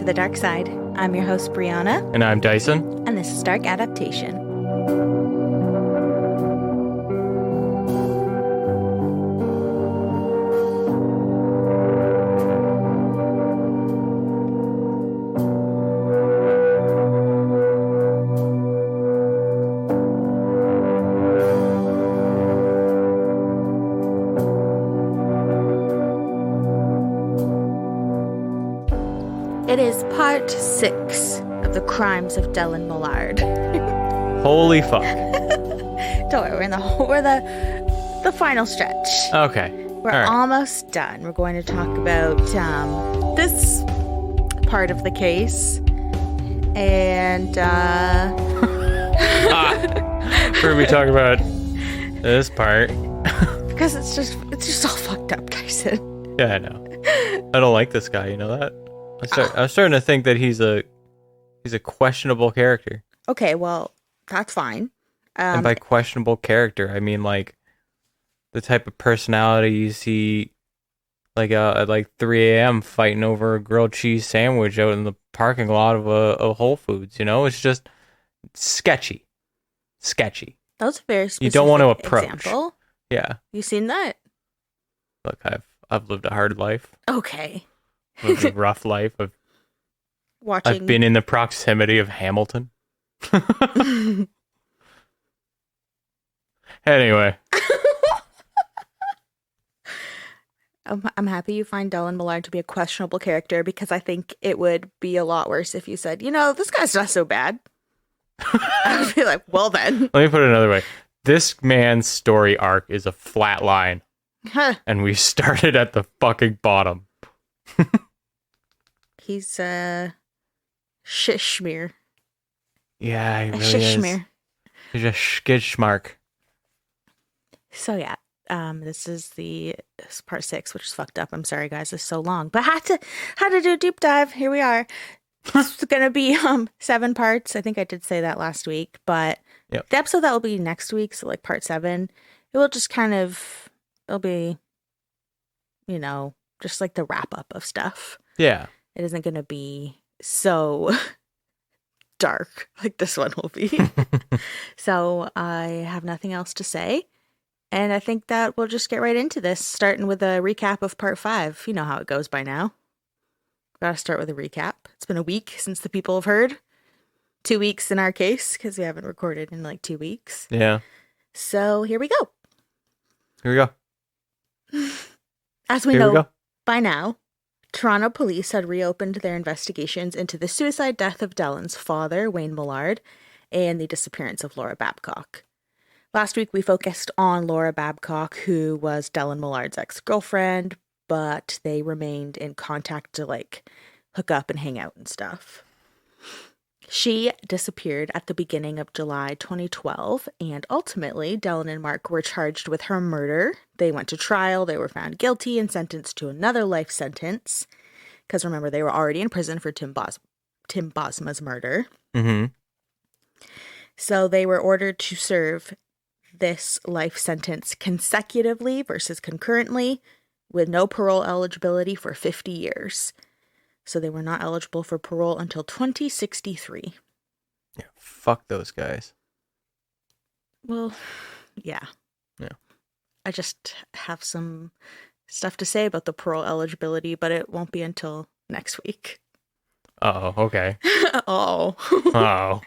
the dark side. I'm your host, Brianna. And I'm Dyson. And this is Dark Adaptation. It is part 6 of the crimes of Dellen Millard. Holy fuck. Don't worry, we're the final stretch. Okay. We're almost done. We're going to talk about this part of the case. And we're going to be talking about this part. Because it's just all fucked up, Tyson. Yeah, I know. I don't like this guy, you know that? I'm starting to think that he's a questionable character. Okay, well, that's fine. And by questionable character, I mean like the type of personality you see like at like 3 a.m. fighting over a grilled cheese sandwich out in the parking lot of a Whole Foods. You know, it's just sketchy. That was a very specific you don't want to approach. Example. Yeah. You seen that? Look, I've lived a hard life. Okay. Lived a rough life. I've been in the proximity of Hamilton. Anyway. I'm happy you find Dellen Millard to be a questionable character because I think it would be a lot worse if you said, this guy's not so bad. I would be like, well then. Let me put it another way. This man's story arc is a flat line. And we started at the fucking bottom. He's a shishmere. Yeah, he really shishmere. He's a skidschmark. So yeah, this is part 6, which is fucked up. I'm sorry, guys, it's so long, but had to do a deep dive. Here we are. It's gonna be 7 parts. I think I did say that last week, but yep. The episode that will be next week, so like part 7, it will just it'll be, just like the wrap up of stuff. Yeah. It isn't going to be so dark like this one will be. So I have nothing else to say. And I think that we'll just get right into this, starting with a recap of part 5. You know how it goes by now. Gotta start with a recap. It's been a week since the people have heard. 2 weeks in our case, because we haven't recorded in like 2 weeks. Yeah. So here we go. Here we go. As we know by now, Toronto police had reopened their investigations into the suicide death of Dellen's father, Wayne Millard, and the disappearance of Laura Babcock. Last week, we focused on Laura Babcock, who was Dellen Millard's ex-girlfriend, but they remained in contact to, hook up and hang out and stuff. She disappeared at the beginning of July 2012, and ultimately, Dellen and Mark were charged with her murder. They went to trial, they were found guilty, and sentenced to another life sentence. Because remember, they were already in prison for Tim Bosma's murder. Mm-hmm. So they were ordered to serve this life sentence consecutively versus concurrently, with no parole eligibility for 50 years. So they were not eligible for parole until 2063. Yeah, fuck those guys. Well, yeah. Yeah. I just have some stuff to say about the parole eligibility, but it won't be until next week. Oh, okay. Oh.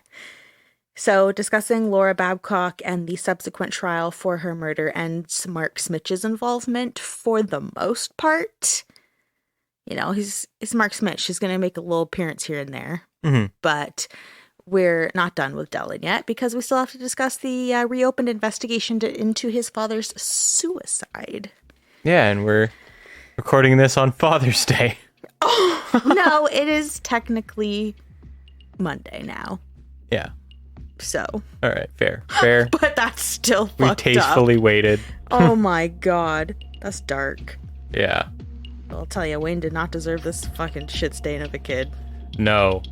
So discussing Laura Babcock and the subsequent trial for her murder ends Mark Smitch's involvement for the most part. He's Mark Smitch. She's going to make a little appearance here and there. Mm-hmm. But we're not done with Dellen yet because we still have to discuss the reopened investigation into his father's suicide. Yeah, and we're recording this on Father's Day. Oh, no, it is technically Monday now. Yeah. So. All right, fair. But that's still fucked up. We tastefully waited. Oh my god. That's dark. Yeah. I'll tell you, Wayne did not deserve this fucking shit stain of a kid. No.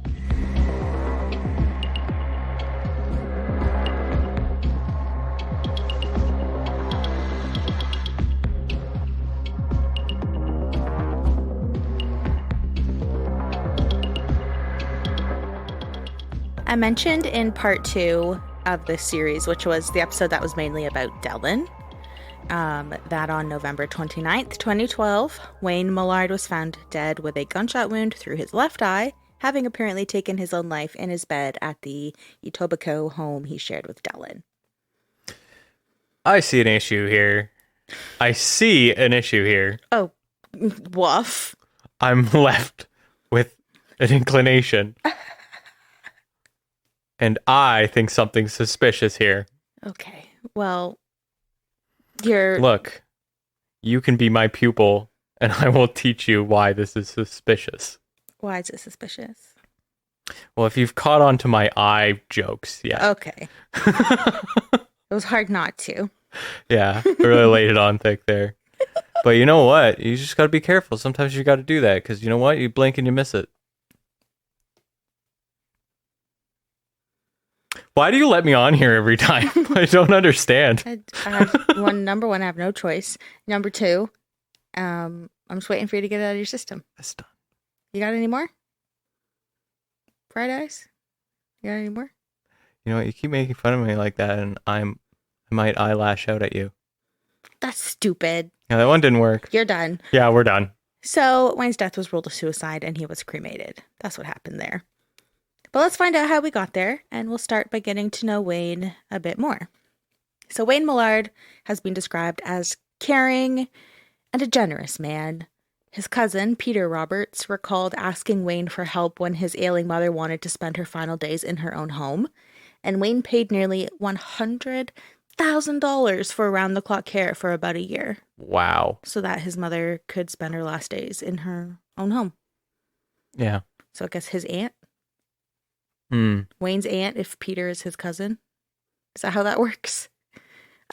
I mentioned in part 2 of this series, which was the episode that was mainly about Dellen, that on November 29th, 2012, Wayne Millard was found dead with a gunshot wound through his left eye, having apparently taken his own life in his bed at the Etobicoke home he shared with Dellen. I see an issue here. Oh, woof. I'm left with an inclination. And I think something's suspicious here. Okay, well, Look, you can be my pupil, and I will teach you why this is suspicious. Why is it suspicious? Well, if you've caught on to my eye jokes, yeah. Okay. It was hard not to. Yeah, I really laid it on thick there. But you know what? You just got to be careful. Sometimes you got to do that because you know what? You blink and you miss it. Why do you let me on here every time? I don't understand. I have number one, I have no choice. Number 2, I'm just waiting for you to get it out of your system. That's done. You got any more? Fried eyes? You got any more? You know what? You keep making fun of me like that, and I might eyelash out at you. That's stupid. Yeah, that one didn't work. You're done. Yeah, we're done. So Wayne's death was ruled a suicide, and he was cremated. That's what happened there. But let's find out how we got there, and we'll start by getting to know Wayne a bit more. So Wayne Millard has been described as caring and a generous man. His cousin, Peter Roberts, recalled asking Wayne for help when his ailing mother wanted to spend her final days in her own home, and Wayne paid nearly $100,000 for around-the-clock care for about a year. Wow. So that his mother could spend her last days in her own home. Yeah. So I guess his aunt? Wayne's aunt, if Peter is his cousin? Is that how that works?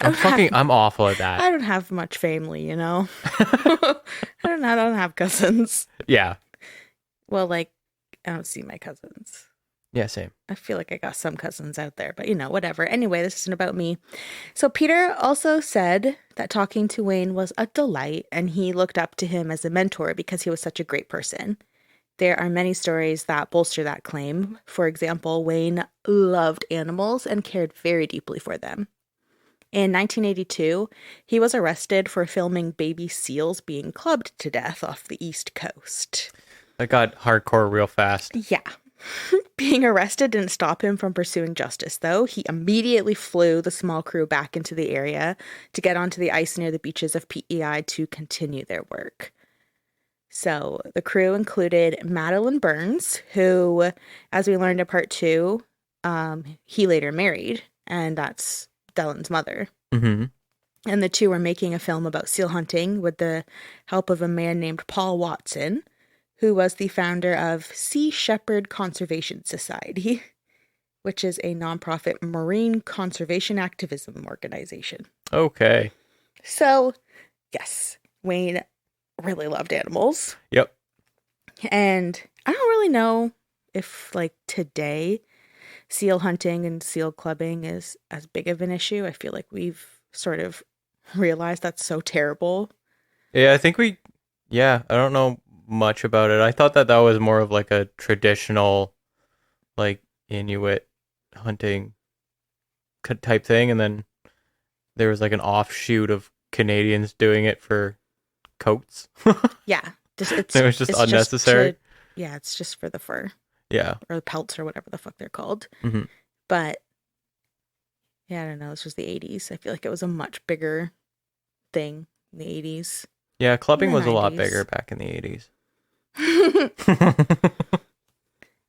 I'm awful at that. I don't have much family, you know? I don't have cousins. Yeah. Well, like, I don't see my cousins. Yeah, same. I feel like I got some cousins out there, but whatever. Anyway, this isn't about me. So Peter also said that talking to Wayne was a delight, and he looked up to him as a mentor because he was such a great person. There are many stories that bolster that claim. For example, Wayne loved animals and cared very deeply for them. In 1982, he was arrested for filming baby seals being clubbed to death off the East Coast. That got hardcore real fast. Yeah. Being arrested didn't stop him from pursuing justice, though. He immediately flew the small crew back into the area to get onto the ice near the beaches of PEI to continue their work. So the crew included Madeline Burns, who, as we learned in part 2, he later married, and that's Dellen's mother. Mm-hmm. And the two were making a film about seal hunting with the help of a man named Paul Watson, who was the founder of Sea Shepherd Conservation Society, which is a nonprofit marine conservation activism organization. Okay. So, yes, Wayne really loved animals. Yep. And I don't really know if, like, today seal hunting and seal clubbing is as big of an issue. I feel like we've sort of realized that's so terrible. Yeah, I think I don't know much about it. I thought that was more of like a traditional, like, Inuit hunting type thing, and then there was like an offshoot of Canadians doing it for coats. Yeah. It was just unnecessary. It's just for the fur. Yeah. Or the pelts or whatever the fuck they're called. Mm-hmm. But, yeah, I don't know. This was the 80s. I feel like it was a much bigger thing in the 80s. Yeah, clubbing was 90s. a lot bigger back in the 80s.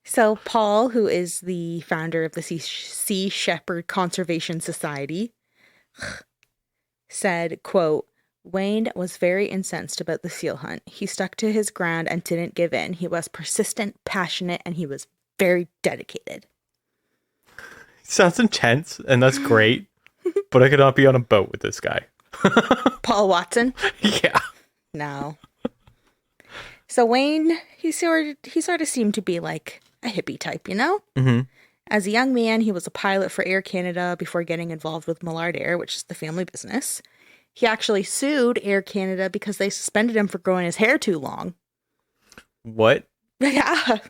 So Paul, who is the founder of the Sea Shepherd Conservation Society, said, quote, Wayne was very incensed about the seal hunt. He stuck to his ground and didn't give in. He was persistent, passionate, and he was very dedicated. Sounds intense, and that's great, but I could not be on a boat with this guy. Paul Watson? Yeah. No. So Wayne, he sort of seemed to be like a hippie type, you know? Mm-hmm. As a young man, he was a pilot for Air Canada before getting involved with Millard Air, which is the family business. He actually sued Air Canada because they suspended him for growing his hair too long. What? Yeah.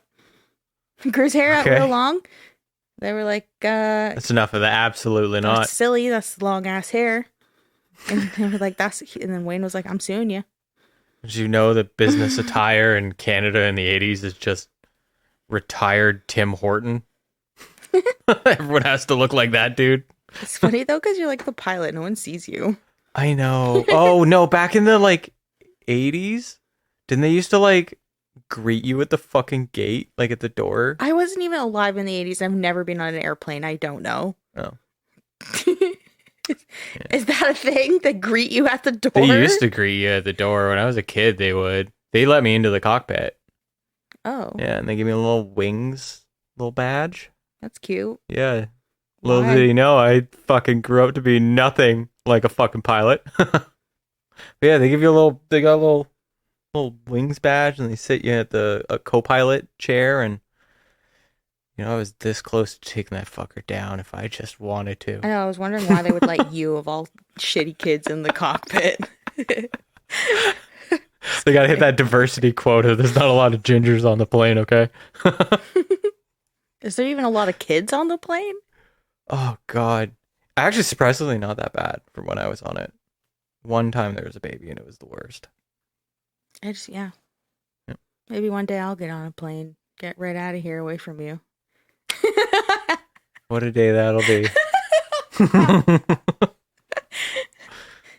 Grew his hair out real long. They were like, That's enough of that. Absolutely that's not. silly. That's long ass hair. And they were like, and then Wayne was like, I'm suing you. Did you know that business attire in Canada in the 80s is just retired Tim Horton? Everyone has to look like that dude. It's funny though, because you're like the pilot. No one sees you. I know. Oh no, back in the like 80s, didn't they used to like greet you at the fucking gate, like at the door? I wasn't even alive in the 80s. I've never been on an airplane. I don't know. Oh. Is that a thing? They greet you at the door? They used to greet you at the door. When I was a kid, they would. They let me into the cockpit. Oh. Yeah, and they give me a little wings, little badge. That's cute. Yeah. Little did you know, I fucking grew up to be nothing like a fucking pilot. But yeah, they give you they got a little wings badge, and they sit you at a co-pilot chair, and I was this close to taking that fucker down if I just wanted to. I know, I was wondering why they would let you, of all shitty kids, in the cockpit. They gotta hit that diversity quota. There's not a lot of gingers on the plane, okay? Is there even a lot of kids on the plane? Oh, God. Actually, surprisingly not that bad from when I was on it. One time there was a baby, and it was the worst. Yeah. Maybe one day I'll get on a plane. Get right out of here, away from you. What a day that'll be.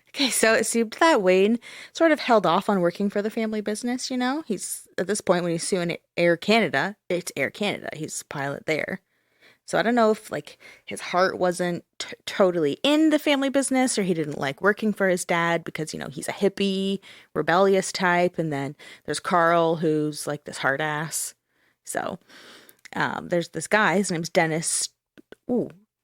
Okay, so it seemed that Wayne sort of held off on working for the family business, He's, at this point, when he's suing Air Canada, it's Air Canada. He's a pilot there. So I don't know if, like, his heart wasn't totally in the family business, or he didn't like working for his dad because, he's a hippie, rebellious type. And then there's Carl, who's, like, this hard ass. So there's this guy, his name's Dennis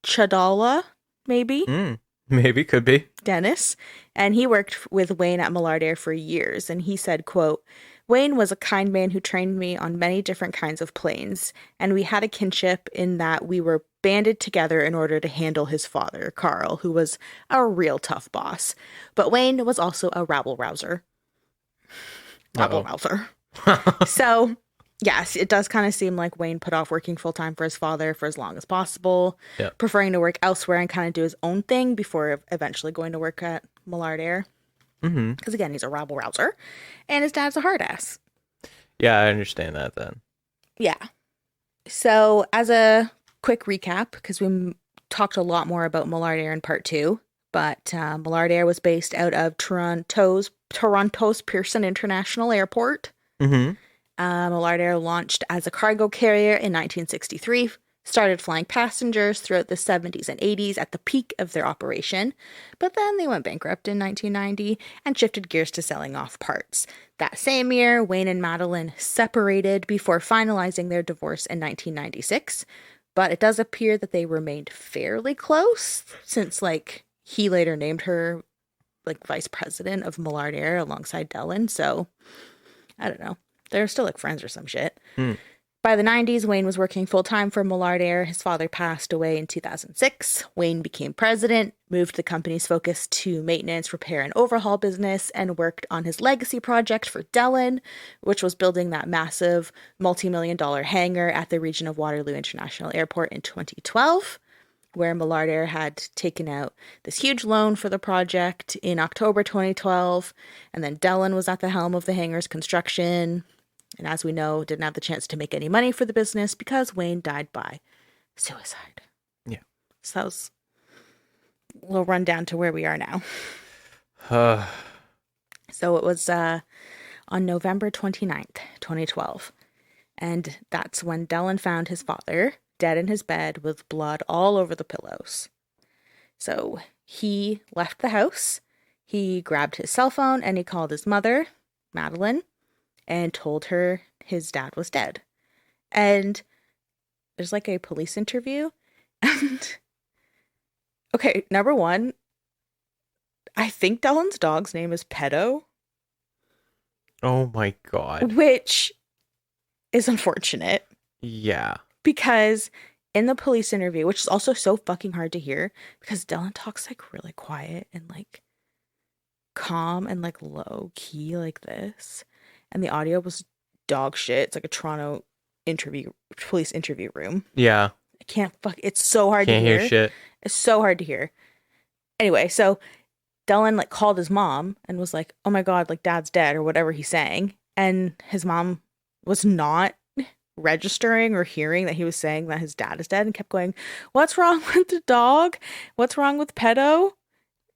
Chadala, maybe? Maybe, could be. Dennis. And he worked with Wayne at Millard Air for years. And he said, quote, Wayne was a kind man who trained me on many different kinds of planes, and we had a kinship in that we were banded together in order to handle his father, Carl, who was a real tough boss. But Wayne was also a rabble-rouser. Rabble-rouser. So, yes, it does kind of seem like Wayne put off working full-time for his father for as long as possible, preferring to work elsewhere and kind of do his own thing before eventually going to work at Millard Air. Because, again, he's a rabble-rouser, and his dad's a hard ass. Yeah, I understand that then. Yeah. So, as a quick recap, because we talked a lot more about Millard Air in part 2, but Millard Air was based out of Toronto's Pearson International Airport. Millard Air launched as a cargo carrier in 1963, started flying passengers throughout the 70s and 80s at the peak of their operation, but then they went bankrupt in 1990 and shifted gears to selling off parts. That same year, Wayne and Madeline separated before finalizing their divorce in 1996, but it does appear that they remained fairly close since, like, he later named her, like, vice president of Millard Air alongside Dellen, so I don't know. They're still, like, friends or some shit. By the 90s, Wayne was working full-time for Millard Air. His father passed away in 2006. Wayne became president, moved the company's focus to maintenance, repair, and overhaul business, and worked on his legacy project for Dellen, which was building that massive multi-million-dollar hangar at the region of Waterloo International Airport in 2012, where Millard Air had taken out this huge loan for the project in October 2012, and then Dellen was at the helm of the hangar's construction. And as we know, didn't have the chance to make any money for the business because Wayne died by suicide. Yeah. So that was a little rundown to where we are now. So it was on November 29th, 2012. And that's when Dellen found his father dead in his bed with blood all over the pillows. So he left the house. He grabbed his cell phone and he called his mother, Madeline, and told her his dad was dead. And there's like a police interview. And okay, number one, I think Dellen's dog's name is Pedo. Oh my God. Which is unfortunate. Yeah. Because in the police interview, which is also so fucking hard to hear, because Dellen talks like really quiet and like calm and like low key like this. And the audio was dog shit. It's like a Toronto police interview room. Yeah. I can't it's so hard Can't to hear. hear shit. It's so hard to hear. Anyway, so Dellen like called his mom and was like, "Oh my God, like dad's dead," or whatever he's saying. And his mom was not registering or hearing that he was saying that his dad is dead and kept going, "What's wrong with the dog? What's wrong with Pedo?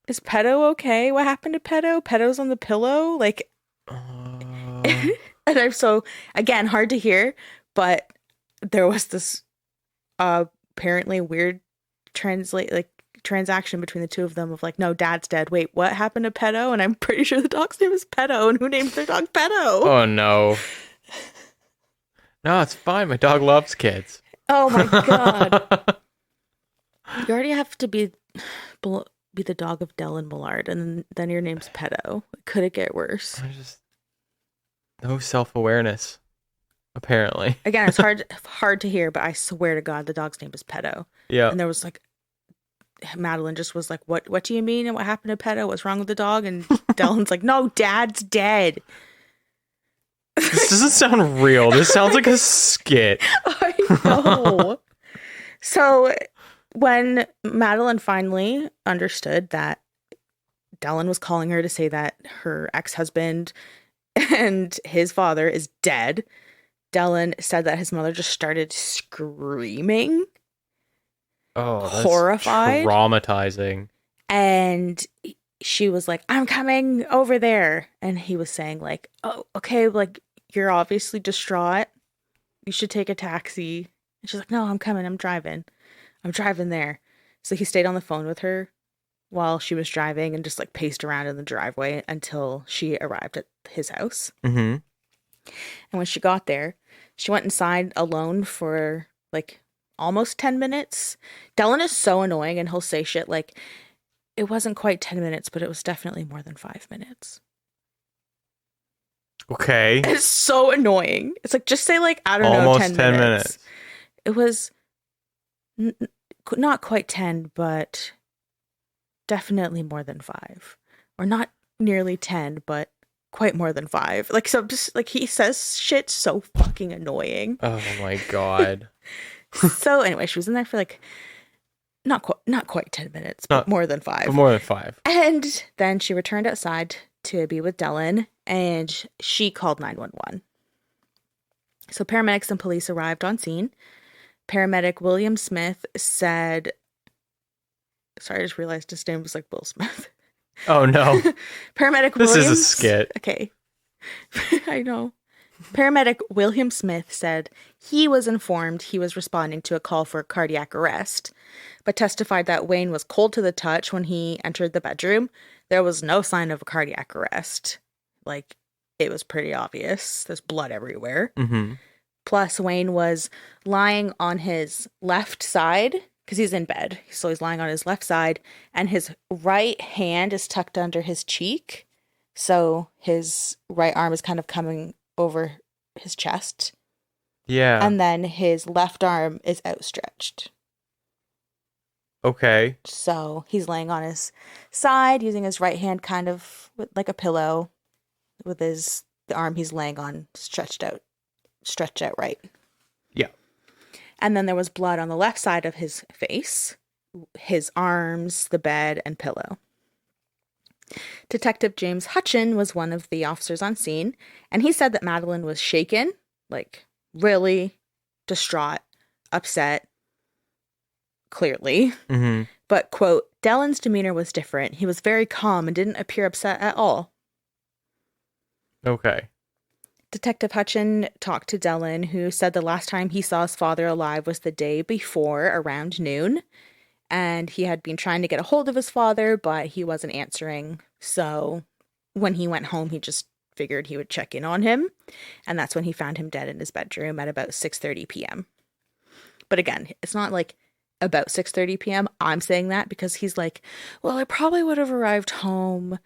Is Pedo okay? What happened to Pedo? Pedo's on the pillow." Like, and I'm so, again, hard to hear, but there was this apparently weird transaction between the two of them of like, no, dad's dead. Wait, what happened to Pedo? And I'm pretty sure the dog's name is Pedo. And who named their dog Pedo? Oh, no. No, it's fine. My dog loves kids. Oh, my God. You already have to be the dog of Dellen Millard, and then your name's Pedo. Could it get worse? No self-awareness, apparently. Again, it's hard to hear, but I swear to God, the dog's name is Pedo. Yeah. And there was like, Madeline just was like, what do you mean? And what happened to Pedo? What's wrong with the dog? And Dellen's like, no, dad's dead. This doesn't sound real. This sounds like a skit. I know. So when Madeline finally understood that Dellen was calling her to say that her ex-husband and his father is dead, Dellen said that his mother just started screaming. Oh, that's horrified. Traumatizing. And she was like, "I'm coming over there." And he was saying like, "Oh, okay, like you're obviously distraught. You should take a taxi." And she's like, "No, I'm coming. I'm driving there." So he stayed on the phone with her while she was driving and just like paced around in the driveway until she arrived at his house. Mm-hmm. And when she got there, she went inside alone for like almost 10 minutes. Dellen is so annoying, and he'll say shit like, "It wasn't quite 10 minutes, but it was definitely more than 5 minutes." Okay. It's so annoying. It's like, just say like, I don't know, Almost 10 minutes. It was not quite 10, but definitely more than 5. Or not nearly 10, but quite more than 5. Like, so just like he says shit so fucking annoying. Oh my God. So anyway, she was in there for like not quite 10 minutes, but more than 5. But more than 5. And then she returned outside to be with Dellen, and she called 911. So paramedics and police arrived on scene. Paramedic William Smith said, sorry, I just realized his name was like Will Smith. Oh no. Paramedic This Williams, is a skit. Okay. I know. Paramedic William Smith said he was informed he was responding to a call for cardiac arrest, but testified that Wayne was cold to the touch when he entered the bedroom. There was no sign of a cardiac arrest. Like, it was pretty obvious. There's blood everywhere. Mm-hmm. Plus, Wayne was lying on his left side because he's in bed. So he's lying on his left side, and his right hand is tucked under his cheek. So his right arm is kind of coming over his chest. Yeah. And then his left arm is outstretched. Okay. So he's laying on his side, using his right hand kind of like a pillow, with the arm he's laying on stretched out right. Yeah. And then there was blood on the left side of his face, his arms, the bed, and pillow. Detective James Hutchin was one of the officers on scene, and he said that Madeline was shaken, like really distraught, upset, clearly. Mm-hmm. But, quote, Dellen's demeanor was different. He was very calm and didn't appear upset at all. Okay. Detective Hutchin talked to Dellen, who said the last time he saw his father alive was the day before, around noon. And he had been trying to get a hold of his father, but he wasn't answering. So when he went home, he just figured he would check in on him. And that's when he found him dead in his bedroom at about 6:30 p.m. But again, it's not like about 6:30 p.m. I'm saying that because he's like, well, I probably would have arrived home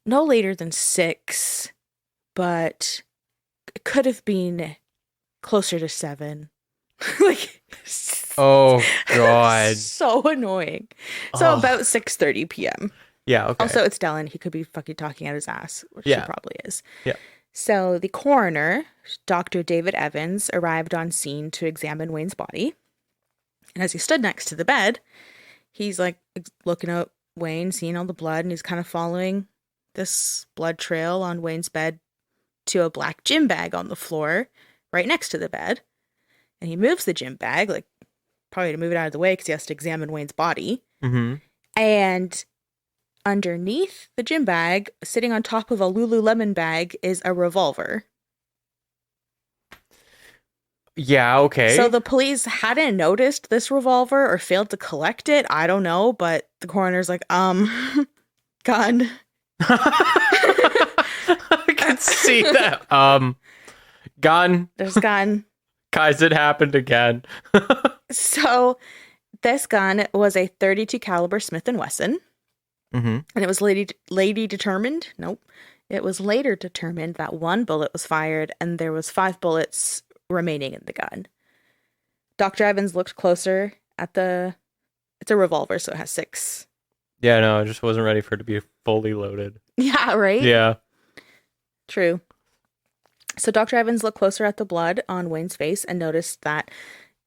no later than 6, but it could have been closer to 7. Like, oh God. So annoying. So about 6:30 p.m. Yeah, okay. Also, it's Dellen. He could be fucking talking out his ass, which he probably is. Yeah. So the coroner, Dr. David Evans, arrived on scene to examine Wayne's body. And as he stood next to the bed, he's like looking at Wayne, seeing all the blood, and he's kind of following this blood trail on Wayne's bed to a black gym bag on the floor right next to the bed. And he moves the gym bag, like probably to move it out of the way because he has to examine Wayne's body. Mm-hmm. And underneath the gym bag, sitting on top of a Lululemon bag, is a revolver. Yeah, okay. So the police hadn't noticed this revolver or failed to collect it. I don't know, but the coroner's like, gun. I can see that. Gun. There's gun. Guys, it happened again. So this gun was a .32 caliber Smith & Wesson. Mm-hmm. And it was later determined that one bullet was fired and there was 5 bullets remaining in the gun. Dr. Evans looked closer at it's a revolver, so it has 6. Yeah, no, I just wasn't ready for it to be fully loaded. Yeah, right? Yeah. True. So Dr. Evans looked closer at the blood on Wayne's face and noticed that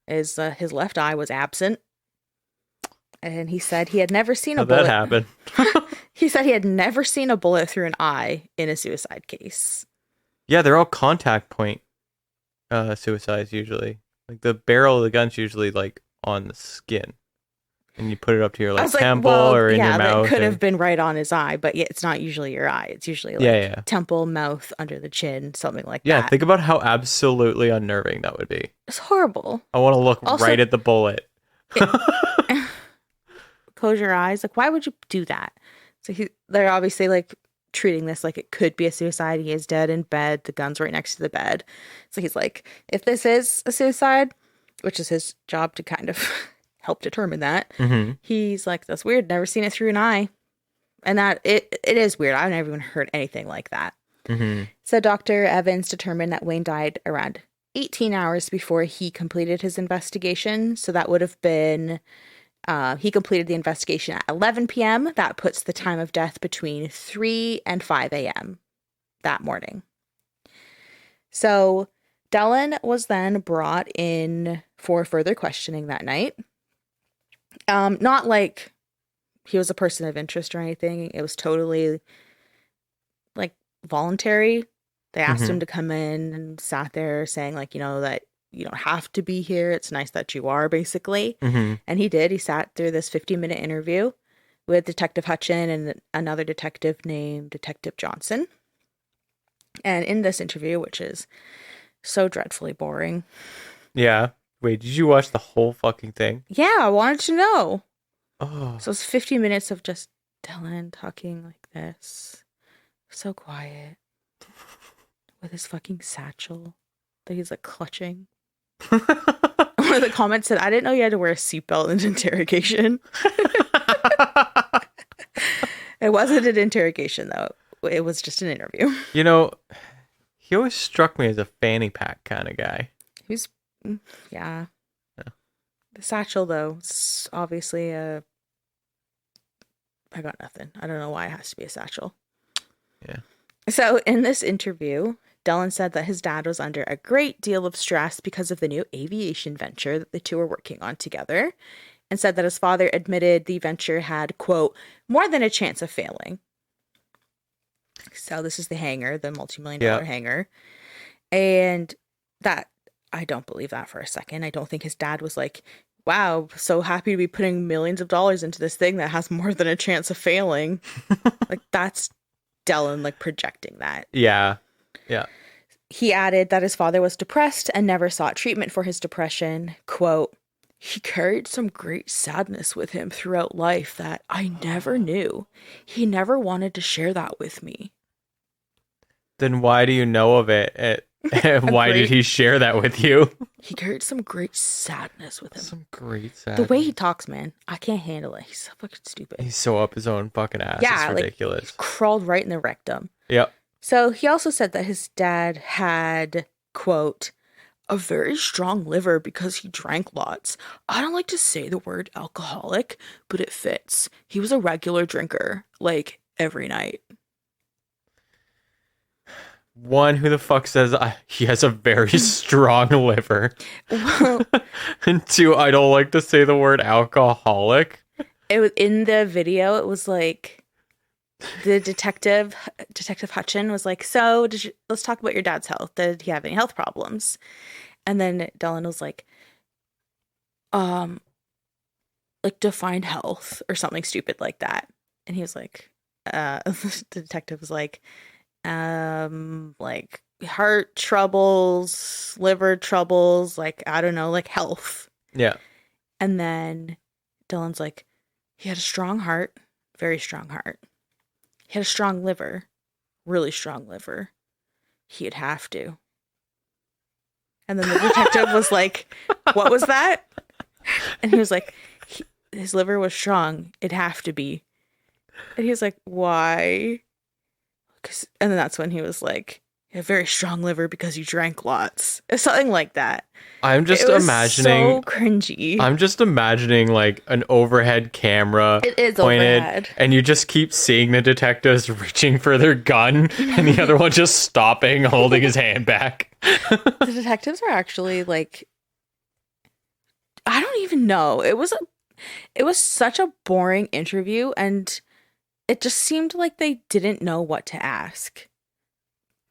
his left eye was absent. And he said he had never seen a bullet. How'd that happen? He said he had never seen a bullet through an eye in a suicide case. Yeah, they're all contact point suicides usually. Like the barrel of the gun's usually like on the skin. And you put it up to your temple or in your mouth. It could have been right on his eye, but it's not usually your eye. It's usually temple, mouth, under the chin, something like that. Yeah, think about how absolutely unnerving that would be. It's horrible. I want to look right at the bullet. Close your eyes. Like, why would you do that? So they're obviously like treating this like it could be a suicide. He is dead in bed. The gun's right next to the bed. So he's like, if this is a suicide, which is his job to kind of help determine that, he's like, that's weird. Never seen it through an eye. And that it is weird. I've never even heard anything like that. So Dr. Evans determined that Wayne died around 18 hours before he completed his investigation. So that would have been, he completed the investigation at 11 p.m. That puts the time of death between 3 and 5 a.m. that morning. So Dellen was then brought in for further questioning that night. Not like he was a person of interest or anything. It was totally like voluntary. They asked him to come in and sat there saying like, that you don't have to be here. It's nice that you are, basically. And he did. He sat through this 50-minute interview with Detective Hutchin and another detective named Detective Johnson. And in this interview, which is so dreadfully boring. Yeah. Wait, did you watch the whole fucking thing? Yeah, I wanted to know. Oh. So it's 50 minutes of just Dellen talking like this. So quiet. With his fucking satchel that he's like clutching. One of the comments said, I didn't know you had to wear a seatbelt in an interrogation. It wasn't an interrogation, though. It was just an interview. He always struck me as a fanny pack kind of guy. Yeah. The satchel, though, it's obviously I got nothing. I don't know why it has to be a satchel. Yeah. So in this interview, Dellen said that his dad was under a great deal of stress because of the new aviation venture that the two were working on together, and said that his father admitted the venture had, quote, more than a chance of failing. So this is the hangar, the multi-million-dollar hangar. And that, I don't believe that for a second. I don't think his dad was like, wow, so happy to be putting millions of dollars into this thing that has more than a chance of failing. Like, that's Dellen, like, projecting that. Yeah. Yeah. He added that his father was depressed and never sought treatment for his depression. Quote, he carried some great sadness with him throughout life that I never knew. He never wanted to share that with me. Then why do you know of it? Why did he share that with you? He carried some great sadness with him. Some great sadness. The way he talks, man, I can't handle it. He's so fucking stupid. He's so up his own fucking ass. Yeah, it's ridiculous. Like, crawled right in the rectum. Yep. So he also said that his dad had, quote, a very strong liver because he drank lots. I don't like to say the word alcoholic, but it fits. He was a regular drinker, like, every night. one, who the fuck says he has a very strong liver? Well, And two, I don't like to say the word alcoholic. it was in the video. It was like the detective Hutchin was like, "So, let's talk about your dad's health. Did he have any health problems?" And then Dellen was like, like define health or something stupid like that. And he was like, the detective was like heart troubles, liver troubles, like, I don't know, like health. Yeah. And then Dylan's like, he had a strong heart, very strong heart. He had a strong liver, really strong liver. He'd have to. And then the detective was like, what was that? And he was like, his liver was strong. It'd have to be. And he was like, why? And then that's when he was like, a very strong liver because you drank lots. Something like that. I'm just imagining. So cringy. I'm just imagining like an overhead camera it is pointed, overhead. and you just keep seeing the detectives reaching for their gun, and the other one just stopping, holding his hand back. The detectives are actually like, I don't even know. It was such a boring interview, and it just seemed like they didn't know what to ask.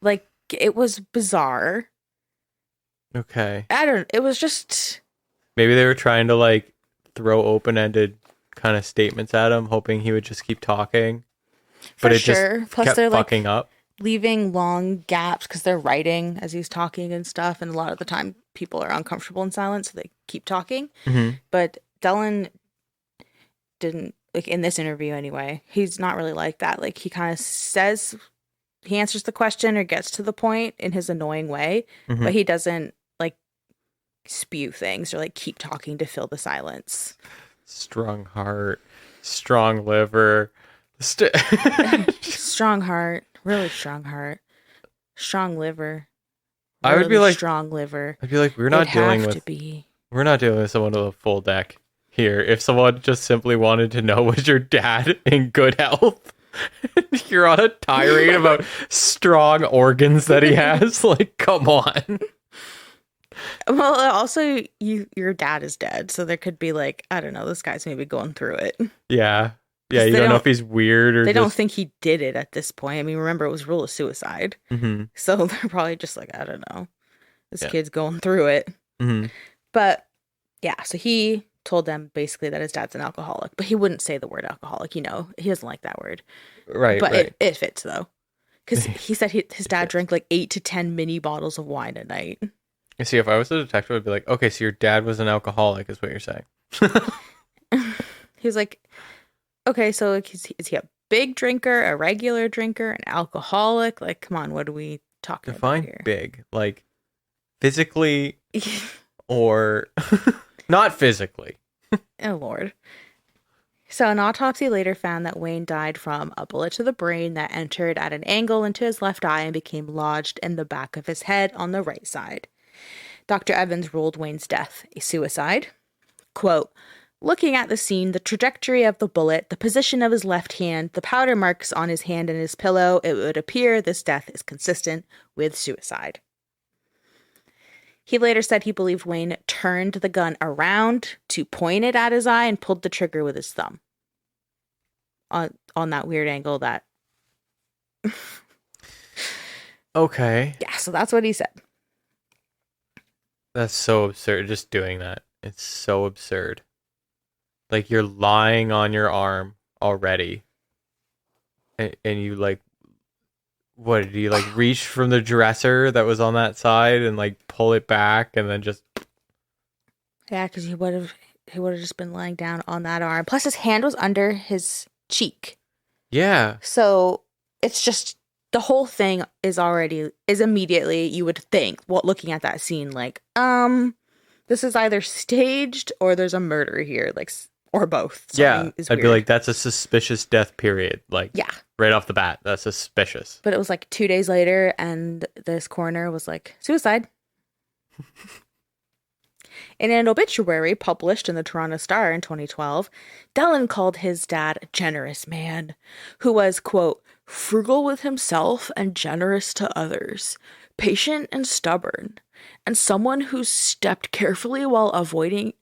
Like, it was bizarre. Okay. It was just... Maybe they were trying to, like, throw open-ended kind of statements at him, hoping he would just keep talking. For but it sure. just Plus, kept they're fucking up. Leaving long gaps because they're writing as he's talking and stuff. And a lot of the time, people are uncomfortable in silence, so they keep talking. Mm-hmm. But Dellen didn't, like, in this interview anyway, he's not really like that. Like, he kind of says... He answers the question or gets to the point in his annoying way, Mm-hmm. but he doesn't like spew things or like keep talking to fill the silence. Strong heart, strong liver, Strong heart, really strong heart, strong liver. Really I would be like strong liver. I'd be like, we're not dealing with someone with a full deck here. If someone just simply wanted to know, was your dad in good health? You're on a tirade about strong organs that he has. Like, come on. Well, also, your dad is dead, so there could be like, I don't know, this guy's maybe going through it. Yeah, you don't know if he's weird or they don't think he did it at this point. I mean, remember, it was rule of suicide, so they're probably just like, I don't know, this kid's going through it. But yeah, so he told them basically that his dad's an alcoholic, but he wouldn't say the word alcoholic. He doesn't like that word. Right, but right. It fits though, because he said his dad drank like 8 to 10 mini bottles of wine a night. You see, if I was a detective, I'd be like, okay, so your dad was an alcoholic, is what you're saying. He was like, okay, so like, is he a big drinker, a regular drinker, an alcoholic? Like, come on, what are we talking about here? Define big, like physically or not physically. Oh, Lord. So an autopsy later found that Wayne died from a bullet to the brain that entered at an angle into his left eye and became lodged in the back of his head on the right side. Dr. Evans ruled Wayne's death a suicide. Quote, looking at the scene, the trajectory of the bullet, the position of his left hand, the powder marks on his hand and his pillow, it would appear this death is consistent with suicide. He later said he believed Wayne turned the gun around to point it at his eye and pulled the trigger with his thumb. On that weird angle that... Okay. Yeah, so that's what he said. That's so absurd, just doing that. It's so absurd. Like, you're lying on your arm already. And you, like... What, did you, like, reach from the dresser that was on that side and, like, pull it back and then just... Yeah, because he would have just been lying down on that arm. Plus, his hand was under his cheek. Yeah. So, it's just... The whole thing is immediately, you would think, looking at that scene, like, this is either staged or there's a murder here, like, or both. Something I'd be like, that's a suspicious death period. Like, yeah. Right off the bat, that's suspicious. But it was like 2 days later, and this coroner was like, suicide. In an obituary published in the Toronto Star in 2012, Dellen called his dad a generous man who was, quote, frugal with himself and generous to others, patient and stubborn, and someone who stepped carefully while advocating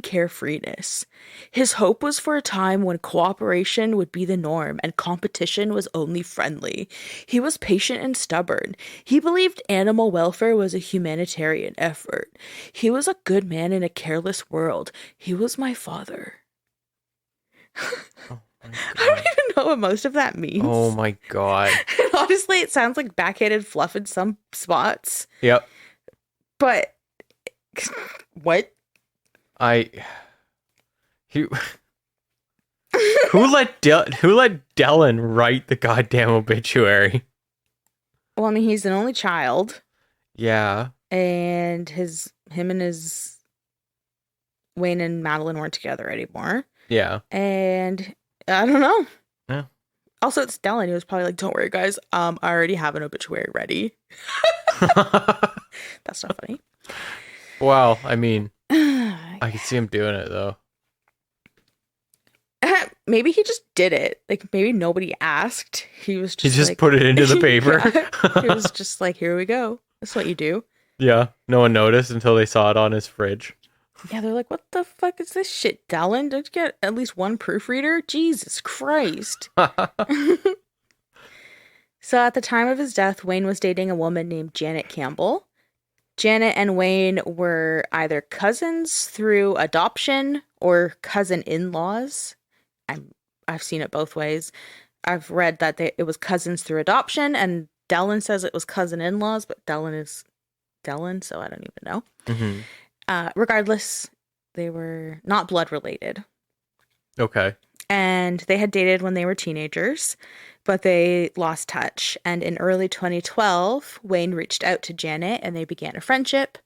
carefreeness. His hope was for a time when cooperation would be the norm and competition was only friendly. He was patient and stubborn. He believed animal welfare was a humanitarian effort. He was a good man in a careless world. He was my father. Oh my I don't even know what most of that means. Oh my god. Honestly, it sounds like backhanded fluff in some spots. Yep. But what? Who let Dellen write the goddamn obituary? Well, I mean, he's an only child. Yeah. And Wayne and Madeline weren't together anymore. Yeah. And I don't know. Yeah. Also, it's Dellen. He was probably like, "Don't worry, guys. I already have an obituary ready." That's not funny. Well, I mean, I can see him doing it though. Maybe he just did it. Like, maybe nobody asked. He just put it into the paper. Yeah. He was just like, "Here we go. That's what you do." Yeah. No one noticed until they saw it on his fridge. Yeah, they're like, "What the fuck is this shit, Dellen? Don't you get at least one proofreader? Jesus Christ." So at the time of his death, Wayne was dating a woman named Janet Campbell. Janet and Wayne were either cousins through adoption or cousin-in-laws. I've seen it both ways. I've read that it was cousins through adoption, and Dellen says it was cousin-in-laws, but Dellen is Dellen, so I don't even know. Mm-hmm. Regardless, they were not blood related. Okay. And they had dated when they were teenagers, but they lost touch. And in early 2012, Wayne reached out to Janet and they began a friendship,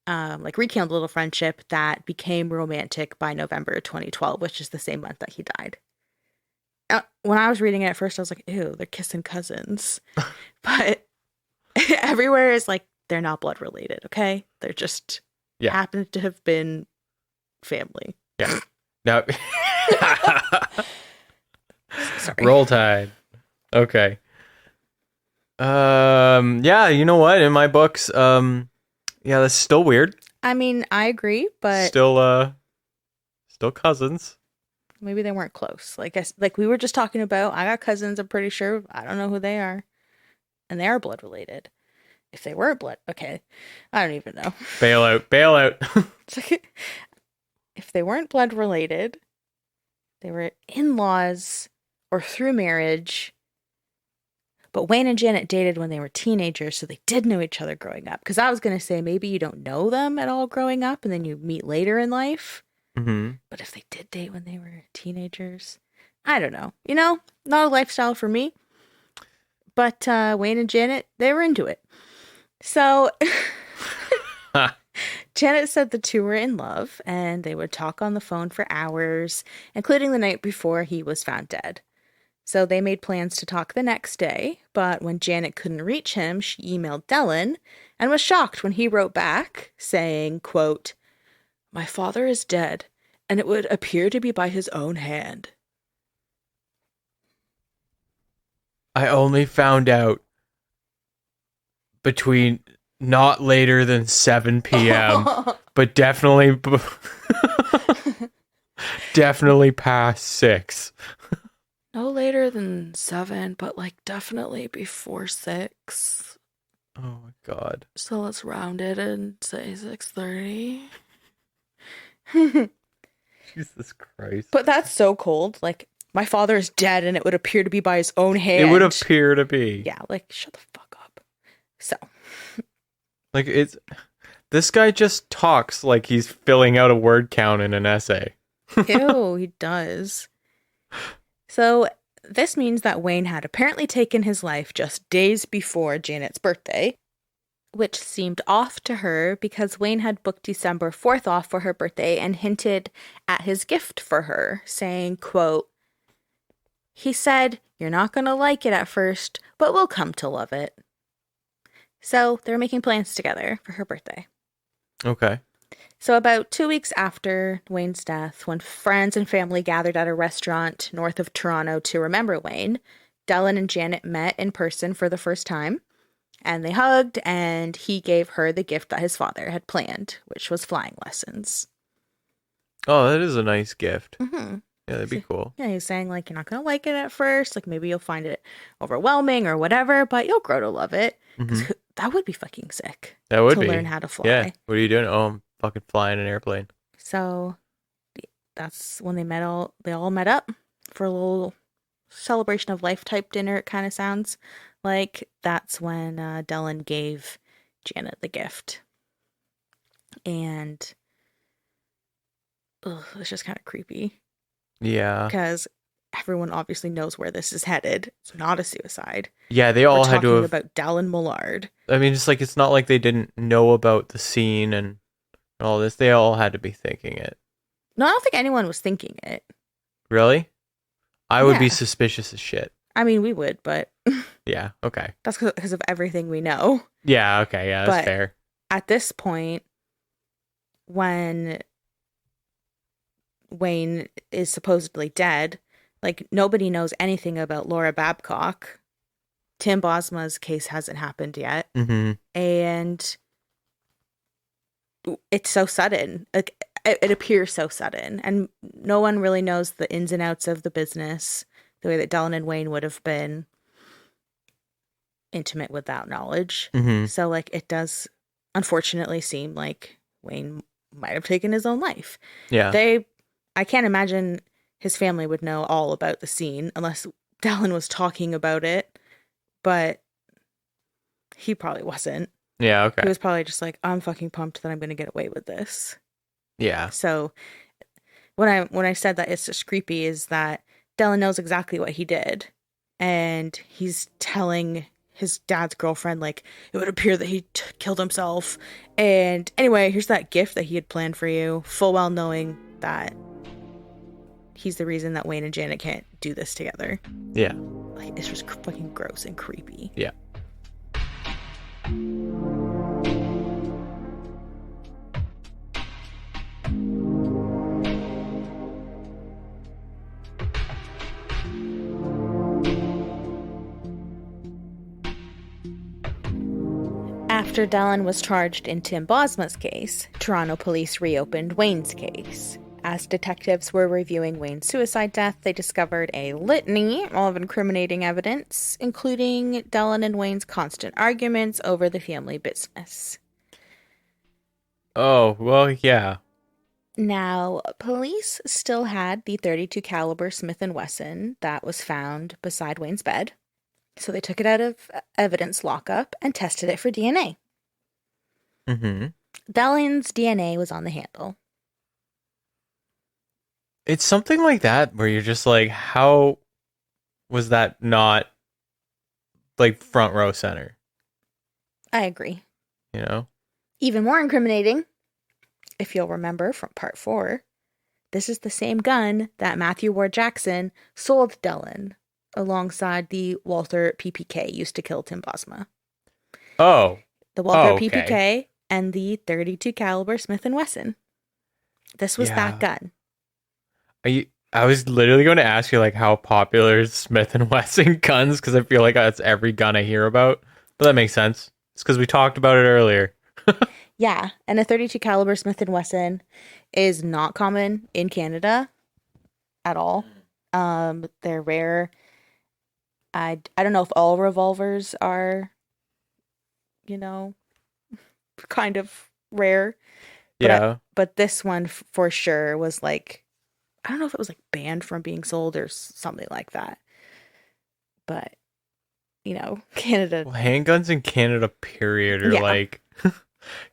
rekindled a little friendship that became romantic by November 2012, which is the same month that he died. When I was reading it at first, I was like, ew, they're kissing cousins. But everywhere is like, they're not blood related, okay? They're just happen to have been family. Yeah. No. Sorry. Roll Tide. Okay. Yeah, you know what? In my books, yeah, that's still weird. I mean, I agree, but still cousins. Maybe they weren't close. Like we were just talking about, I got cousins, I'm pretty sure. I don't know who they are. And they are blood related. If they were blood, okay. I don't even know. Bail out. If they weren't blood related, they were in-laws or through marriage. But Wayne and Janet dated when they were teenagers, so they did know each other growing up. Because I was going to say, maybe you don't know them at all growing up, and then you meet later in life. Mm-hmm. But if they did date when they were teenagers, I don't know. You know, not a lifestyle for me. But Wayne and Janet, they were into it. So Janet said the two were in love, and they would talk on the phone for hours, including the night before he was found dead. So they made plans to talk the next day, but when Janet couldn't reach him, she emailed Dellen and was shocked when he wrote back saying, quote, "My father is dead, and it would appear to be by his own hand." I only found out between not later than 7 p.m., but definitely definitely past 6. No later than 7, but definitely before 6. Oh my god. So let's round it and say 6:30. Jesus Christ. But that's so cold. My father is dead and it would appear to be by his own hand. It would appear to be. Yeah, shut the fuck up. So. This guy just talks like he's filling out a word count in an essay. Ew, he does. So this means that Wayne had apparently taken his life just days before Janet's birthday, which seemed off to her because Wayne had booked December 4th off for her birthday and hinted at his gift for her, saying, quote, "He said, you're not going to like it at first, but we'll come to love it." So they're making plans together for her birthday. Okay. So, about 2 weeks after Wayne's death, when friends and family gathered at a restaurant north of Toronto to remember Wayne, Dellen and Janet met in person for the first time, and they hugged, and he gave her the gift that his father had planned, which was flying lessons. Oh, that is a nice gift. Mm-hmm. Yeah, that'd be cool. Yeah, he's saying, like, you're not going to like it at first. Like, maybe you'll find it overwhelming or whatever, but you'll grow to love it. Because that would be fucking sick. That would to be. learn how to fly. Yeah. What are you doing? Oh, I'm fucking flying an airplane. So that's when they all met up for a little celebration of life type dinner, it kind of sounds like. That's when Dellen gave Janet the gift. And it's just kind of creepy. Yeah. Because everyone obviously knows where this is headed. It's not a suicide. Yeah, they all had to have... about Dellen Millard. I mean, it's not like they didn't know about the scene and all this. They all had to be thinking it. No, I don't think anyone was thinking it. Really? I would be suspicious as shit. I mean, we would, but... Yeah, okay. That's because of everything we know. Yeah, okay, yeah, that's fair. At this point, when Wayne is supposedly dead, like, nobody knows anything about Laura Babcock. Tim Bosma's case hasn't happened yet. Mm-hmm. And it's so sudden. Like, it appears so sudden. And no one really knows the ins and outs of the business the way that Dellen and Wayne would have been intimate with that knowledge. Mm-hmm. So, like, it does unfortunately seem like Wayne might have taken his own life. Yeah. I can't imagine his family would know all about the scene unless Dellen was talking about it, but he probably wasn't. Yeah, okay. He was probably just like, I'm fucking pumped that I'm going to get away with this. Yeah. So when I said that it's just creepy is that Dellen knows exactly what he did, and he's telling his dad's girlfriend, like, it would appear that he killed himself. And anyway, here's that gift that he had planned for you, full well knowing that he's the reason that Wayne and Janet can't do this together. Yeah. Like, it's just fucking gross and creepy. Yeah. After Dellen was charged in Tim Bosma's case, Toronto police reopened Wayne's case. As detectives were reviewing Wayne's suicide death, they discovered a litany of incriminating evidence, including Dellen and Wayne's constant arguments over the family business. Oh, well, yeah. Now, police still had the .32 caliber Smith & Wesson that was found beside Wayne's bed. So they took it out of evidence lockup and tested it for DNA. Mm-hmm. Dellen's DNA was on the handle. It's something like that where you're just like, how was that not, like, front row center? I agree. You know? Even more incriminating, if you'll remember from part 4, this is the same gun that Matthew Ward Jackson sold Dellen alongside the Walther PPK used to kill Tim Bosma. Oh. The Walther PPK and the .32 caliber Smith & Wesson. This was that gun. I was literally going to ask you, like, how popular is Smith & Wesson guns, because I feel like that's every gun I hear about. But that makes sense. It's because we talked about it earlier. Yeah, and a .32 caliber Smith & Wesson is not common in Canada at all. They're rare. I don't know if all revolvers are, kind of rare. But this one for sure was like, I don't know if it was like banned from being sold or something like that. But, Canada. Well, handguns in Canada, period, are like,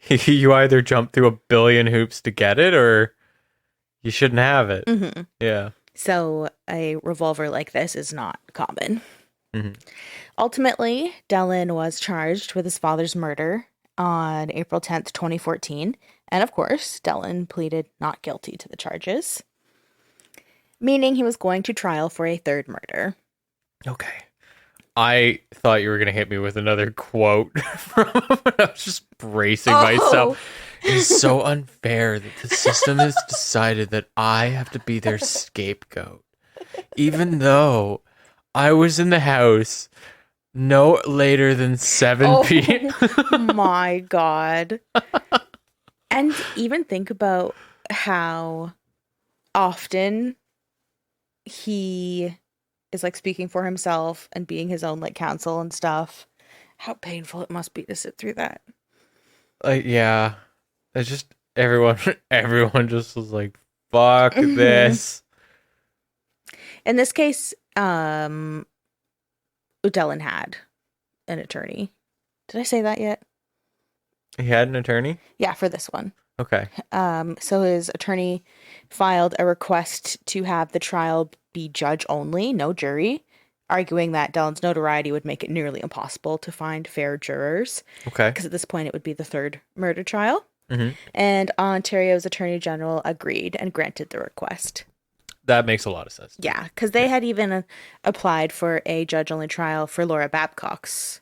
you either jump through a billion hoops to get it or you shouldn't have it. Mm-hmm. Yeah. So a revolver like this is not common. Mm-hmm. Ultimately, Dellen was charged with his father's murder on April 10th, 2014. And of course, Dellen pleaded not guilty to the charges, meaning he was going to trial for a third murder. Okay. I thought you were going to hit me with another quote from I was just bracing myself. It is so unfair that the system has decided that I have to be their scapegoat. Even though I was in the house no later than 7 p.m. My God. And even think about how often he is like speaking for himself and being his own like counsel and stuff. How painful it must be to sit through that. Yeah. It's just everyone just was like, fuck this. In this case, Dellen had an attorney. Did I say that yet? He had an attorney? Yeah, for this one. Okay. So his attorney filed a request to have the trial be judge only, no jury, arguing that Dellen's notoriety would make it nearly impossible to find fair jurors. Okay. Because at this point it would be the third murder trial. Mm-hmm. And Ontario's Attorney General agreed and granted the request. That makes a lot of sense. Yeah, because they had even applied for a judge-only trial for Laura Babcock's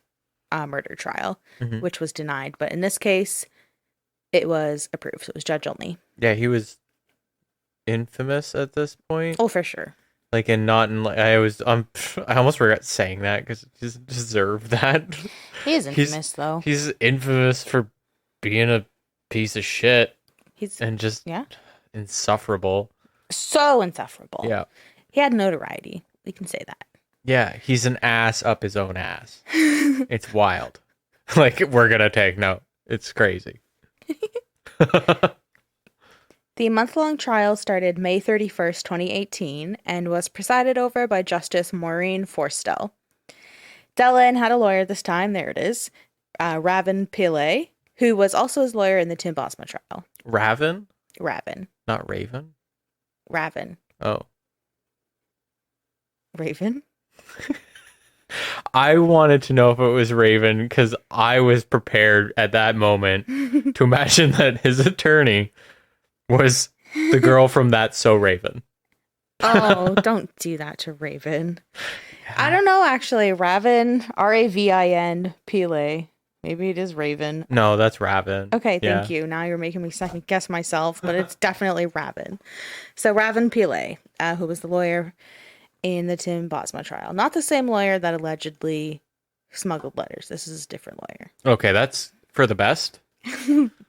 murder trial, which was denied. But in this case, it was approved. So it was judge-only. Yeah, he was infamous at this point. Oh, for sure. Like, and not in like I almost regret saying that because he doesn't deserve that. He is infamous, though. He's infamous for being a piece of shit. And just insufferable. So insufferable. Yeah. He had notoriety. We can say that. Yeah, he's an ass up his own ass. It's wild. Like, we're going to take note. It's crazy. The month-long trial started May 31st, 2018, and was presided over by Justice Maureen Forstell. Dellen had a lawyer this time. There it is. Ravin Pillay, who was also his lawyer in the Tim Bosma trial. Ravin? Not Raven? Ravin. Oh. Raven? I wanted to know if it was Raven because I was prepared at that moment to imagine that his attorney was the girl from That's So Raven. Oh, don't do that to Raven. Yeah. I don't know, actually. Ravin, Ravin, Pillay. Maybe it is Raven. No, that's Ravin. Okay, thank you. Now you're making me second guess myself, but it's definitely Ravin. So Ravin Pillay, who was the lawyer in the Tim Bosma trial. Not the same lawyer that allegedly smuggled letters. This is a different lawyer. Okay, that's for the best.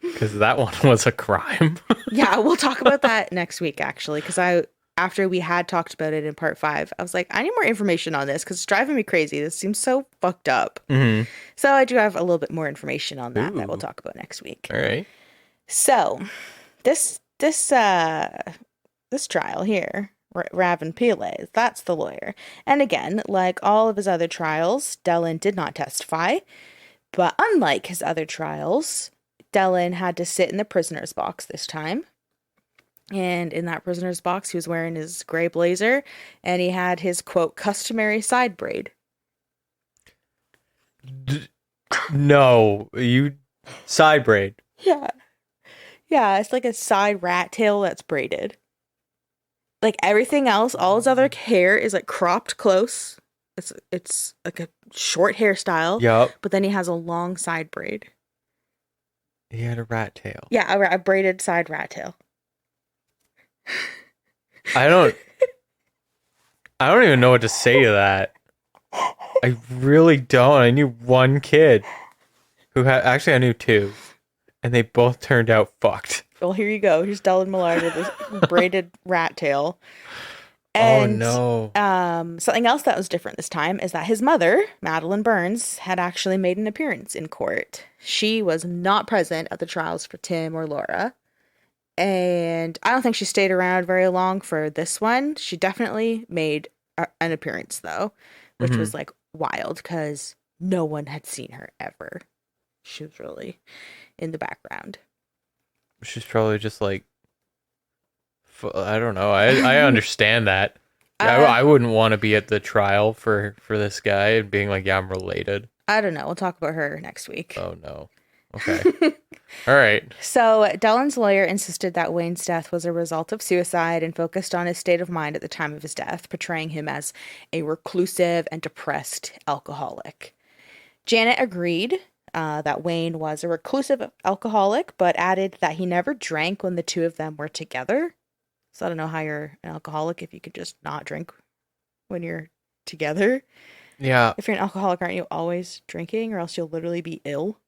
Because that one was a crime. Yeah, we'll talk about that next week, actually, because after we had talked about it in part 5, I was like, I need more information on this because it's driving me crazy. This seems so fucked up. Mm-hmm. So I do have a little bit more information on that we'll talk about next week. All right. So this trial here, Ravin Pillay, that's the lawyer. And again, like all of his other trials, Dellen did not testify. But unlike his other trials, Dellen had to sit in the prisoner's box this time. And in that prisoner's box, he was wearing his gray blazer, and he had his, quote, customary side braid. No, side braid. Yeah. Yeah, it's like a side rat tail that's braided. Like everything else, all his other hair is like cropped close. It's like a short hairstyle. Yep. But then he has a long side braid. He had a rat tail. Yeah, a braided side rat tail. I don't even know what to say to that. I really don't. I knew one kid who I knew 2, and they both turned out fucked. Well, here you go. Here's Dellen Millard with this braided rat tail. And, oh no. Something else that was different this time is that his mother, Madeline Burns, had actually made an appearance in court. She was not present at the trials for Tim or Laura. And I don't think she stayed around very long for this one. She definitely made an appearance, though, which was like wild because no one had seen her ever. She was really in the background. She's probably just like, I don't know. I understand that. I wouldn't want to be at the trial for this guy and being like, yeah, I'm related. I don't know. We'll talk about her next week. Oh, no. Okay. All right. So Dellen's lawyer insisted that Wayne's death was a result of suicide and focused on his state of mind at the time of his death, portraying him as a reclusive and depressed alcoholic. Janet agreed, that Wayne was a reclusive alcoholic, but added that he never drank when the two of them were together. So I don't know how you're an alcoholic if you could just not drink when you're together. Yeah. If you're an alcoholic, aren't you always drinking, or else you'll literally be ill?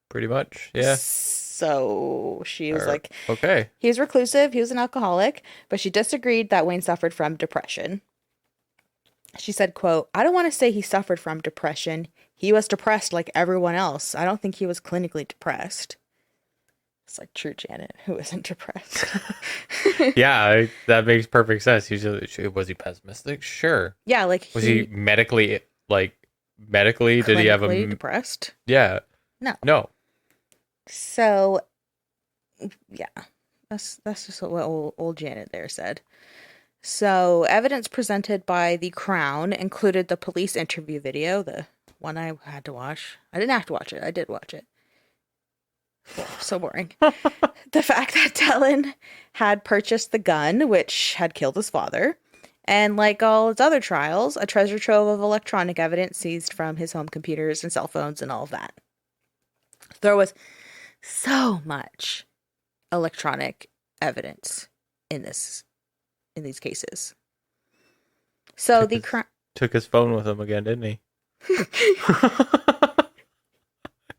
Pretty much, yeah. So she was like, okay. He was reclusive, he was an alcoholic, but she disagreed that Wayne suffered from depression. She said, quote, I don't want to say he suffered from depression. He was depressed like everyone else. I don't think he was clinically depressed. It's like true Janet, who isn't depressed. Yeah, that makes perfect sense. Was he pessimistic? Sure. Yeah, like was he medically did he have a depressed? Yeah. No. So yeah, that's just what old Janet there said. So evidence presented by the Crown included the police interview video, the one I had to watch. I didn't have to watch it. I did watch it. Oh, so boring. The fact that Dellen had purchased the gun, which had killed his father, and like all his other trials, a treasure trove of electronic evidence seized from his home computers and cell phones and all of that. There was so much electronic evidence in these cases. So took his phone with him again, didn't he?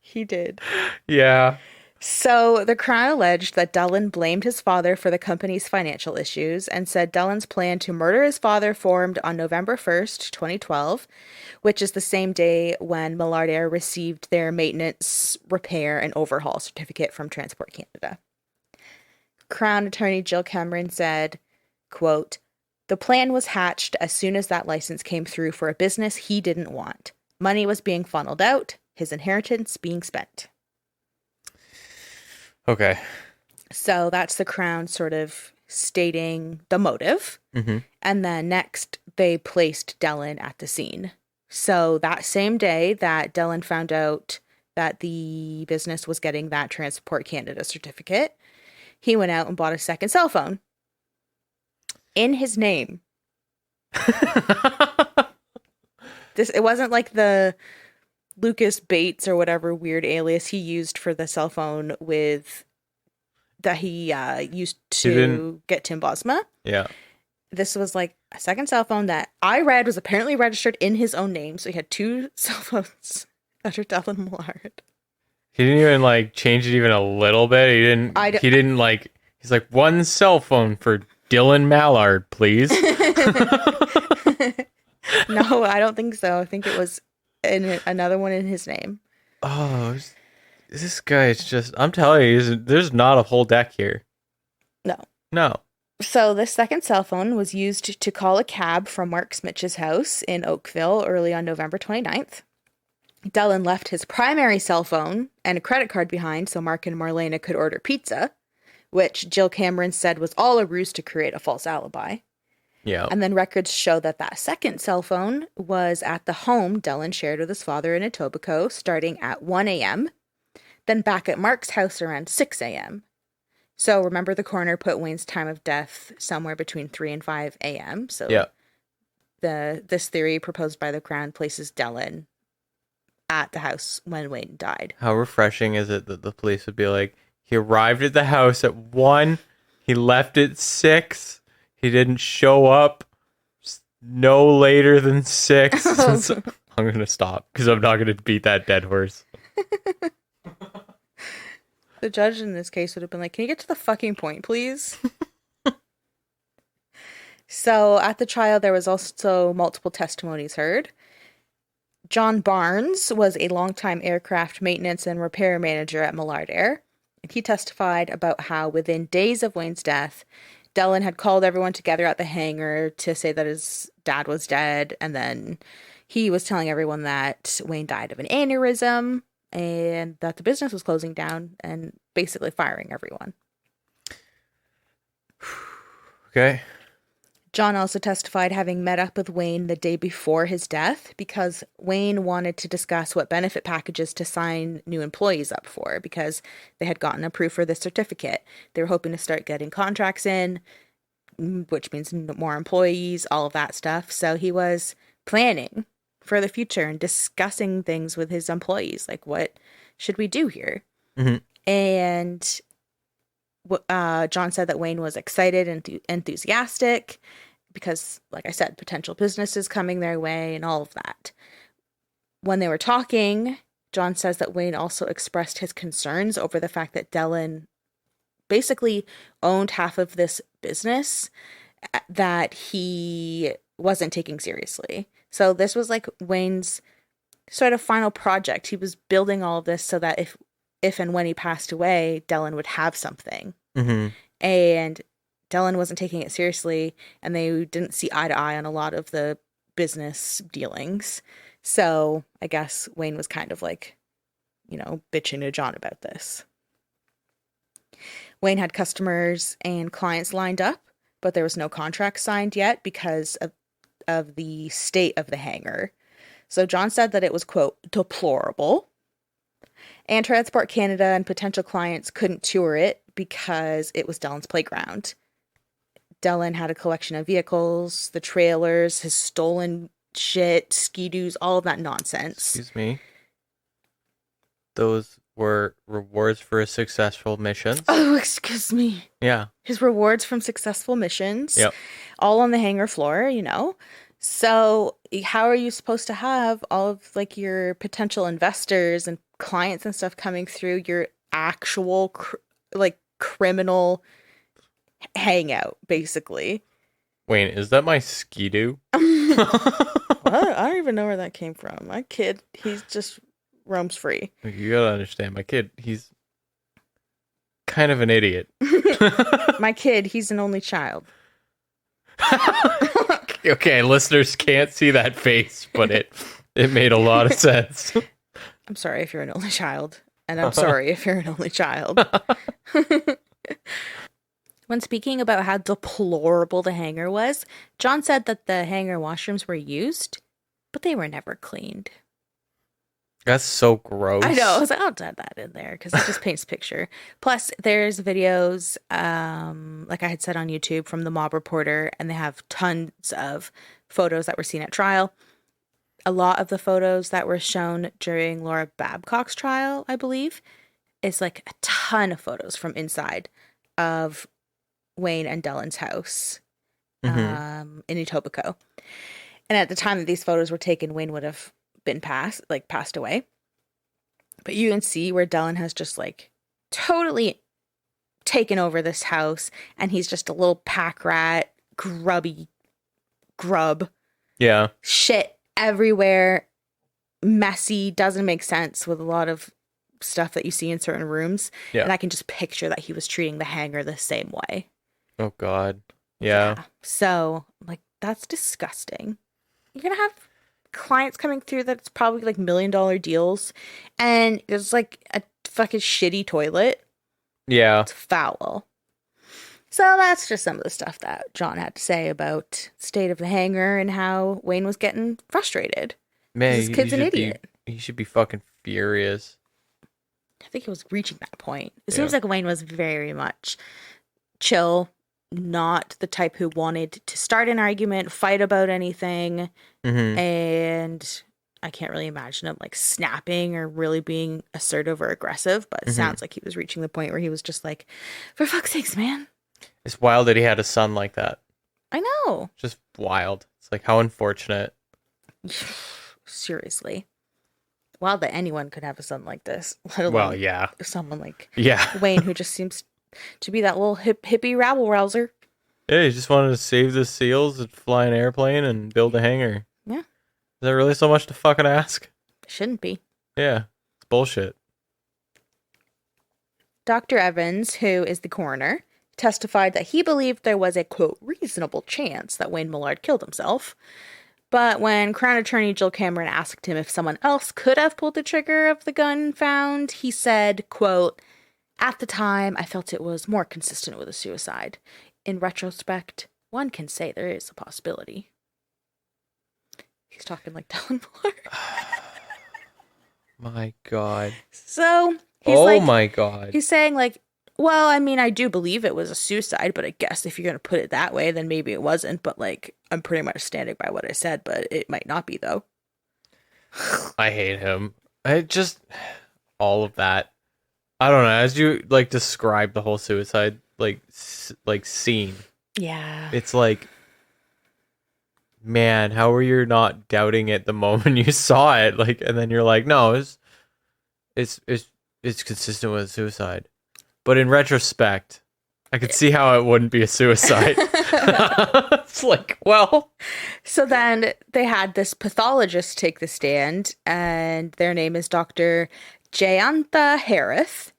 He did. Yeah. So the Crown alleged that Dellen blamed his father for the company's financial issues and said Dellen's plan to murder his father formed on November 1st, 2012, which is the same day when Millard Air received their maintenance, repair, and overhaul certificate from Transport Canada. Crown attorney Jill Cameron said, quote, the plan was hatched as soon as that license came through for a business he didn't want. Money was being funneled out, his inheritance being spent. Okay. So that's the Crown sort of stating the motive. Mm-hmm. And then next, they placed Dellen at the scene. So that same day that Dellen found out that the business was getting that Transport Canada certificate, he went out and bought a second cell phone in his name. It wasn't like the Lucas Bates or whatever weird alias he used for the cell phone that he used to get Tim Bosma. Yeah. This was like a second cell phone that I read was apparently registered in his own name. So he had two cell phones under Dellen Millard. He didn't even like change it even a little bit. He didn't like, he's like, one cell phone for Dellen Millard, please. No, I don't think so. I think it was another one in his name. Oh, this guy is just, I'm telling you, there's not a whole deck here. No. So this second cell phone was used to call a cab from Mark Smitch's house in Oakville early on November 29th. Dellen left his primary cell phone and a credit card behind so Mark and Marlena could order pizza, which Jill Cameron said was all a ruse to create a false alibi. Yeah. And then records show that second cell phone was at the home Dellen shared with his father in Etobicoke starting at 1 a.m., then back at Mark's house around 6 a.m. So remember the coroner put Wayne's time of death somewhere between 3 and 5 a.m. So yeah. This theory proposed by the Crown places Dellen at the house when Wayne died. How refreshing is it that the police would be like, he arrived at the house at 1, he left at 6, he didn't show up no later than 6. I'm going to stop because I'm not going to beat that dead horse. The judge in this case would have been like, can you get to the fucking point, please? So at the trial, there was also multiple testimonies heard. John Barnes was a longtime aircraft maintenance and repair manager at Millard Air. And he testified about how within days of Wayne's death, Dellen had called everyone together at the hangar to say that his dad was dead. And then he was telling everyone that Wayne died of an aneurysm and that the business was closing down and basically firing everyone. Okay. John also testified having met up with Wayne the day before his death because Wayne wanted to discuss what benefit packages to sign new employees up for because they had gotten approved for this certificate. They were hoping to start getting contracts in, which means more employees, all of that stuff. So he was planning for the future and discussing things with his employees. Like, what should we do here? Mm-hmm. And John said that Wayne was excited and enthusiastic because, like I said, potential businesses coming their way and all of that. When they were talking, John says that Wayne also expressed his concerns over the fact that Dellen basically owned half of this business that he wasn't taking seriously. So this was like Wayne's sort of final project. He was building all of this so that if and when he passed away, Dellen would have something. Mm-hmm. And Dellen wasn't taking it seriously, and they didn't see eye to eye on a lot of the business dealings. So I guess Wayne was kind of like, bitching to John about this. Wayne had customers and clients lined up, but there was no contract signed yet because of the state of the hangar. So John said that it was, quote, deplorable. And Transport Canada and potential clients couldn't tour it because it was Dellen's playground. Dellen had a collection of vehicles, the trailers, his stolen shit, ski-doos, all of that nonsense. Excuse me. Those were rewards for his successful missions. Oh, excuse me. Yeah. His rewards from successful missions. Yep. All on the hangar floor, So how are you supposed to have all of like your potential investors and clients and stuff coming through your actual criminal hangout, basically? Wayne, is that my ski-doo? I don't even know where that came from. My kid, he's just roams free. You gotta understand, my kid, he's kind of an idiot. My kid, he's an only child. Okay, listeners can't see that face, but it made a lot of sense. I'm sorry if you're an only child, and I'm sorry if you're an only child. When speaking about how deplorable the hangar was, John said that the hangar washrooms were used, but they were never cleaned. That's so gross. I know. I was like, I'll add that in there because it just paints a picture. Plus, there's videos, like I had said on YouTube, from the mob reporter, and they have tons of photos that were seen at trial. A lot of the photos that were shown during Laura Babcock's trial, I believe, is like a ton of photos from inside of Wayne and Dellen's house in Etobicoke. And at the time that these photos were taken, Wayne would have been passed away. But you can see where Dellen has just like totally taken over this house, and he's just a little pack rat, grub. Yeah. Shit everywhere, messy, doesn't make sense with a lot of stuff that you see in certain rooms. Yeah. And I can just picture that he was treating the hangar the same way. Oh God. Yeah. So like, that's disgusting. You're gonna have clients coming through that's probably like $1 million deals, and there's like a fucking shitty toilet. Yeah. It's foul. So that's just some of the stuff that John had to say about state of the hangar and how Wayne was getting frustrated. Man, this kid's an idiot. He should be fucking furious. I think he was reaching that point. It seems like Wayne was very much chill, not the type who wanted to start an argument, fight about anything. And I can't really imagine him like snapping or really being assertive or aggressive, but it sounds like he was reaching the point where he was just like, for fuck's sakes, man. It's wild that he had a son like that. I know. Just wild. It's like, how unfortunate. Seriously. Wild that anyone could have a son like this. Let alone well, yeah. Someone like Wayne, who just seems to be that little hippie rabble-rouser. Yeah, he just wanted to save the seals and fly an airplane and build a hangar. Yeah. Is that really so much to fucking ask? It shouldn't be. Yeah. It's bullshit. Dr. Evans, who is the coroner, testified that he believed there was a, quote, reasonable chance that Wayne Millard killed himself. But when Crown Attorney Jill Cameron asked him if someone else could have pulled the trigger of the gun found, he said, quote, at the time, I felt it was more consistent with a suicide. In retrospect, one can say there is a possibility. He's talking like Dellen Millard. My God. So, he's my God. He's saying like, well, I mean, I do believe it was a suicide, but I guess if you're going to put it that way, then maybe it wasn't. But like, I'm pretty much standing by what I said, but it might not be though. I hate him. I just all of that. I don't know. As you like describe the whole suicide like scene, Yeah. it's like, man, how were you not doubting it the moment you saw it? Like, and then you're like, no, it's it's it's consistent with suicide. But in retrospect, I could see how it wouldn't be a suicide. It's like, well. So then they had this pathologist take the stand, and their name is Dr. Jayantha Harith.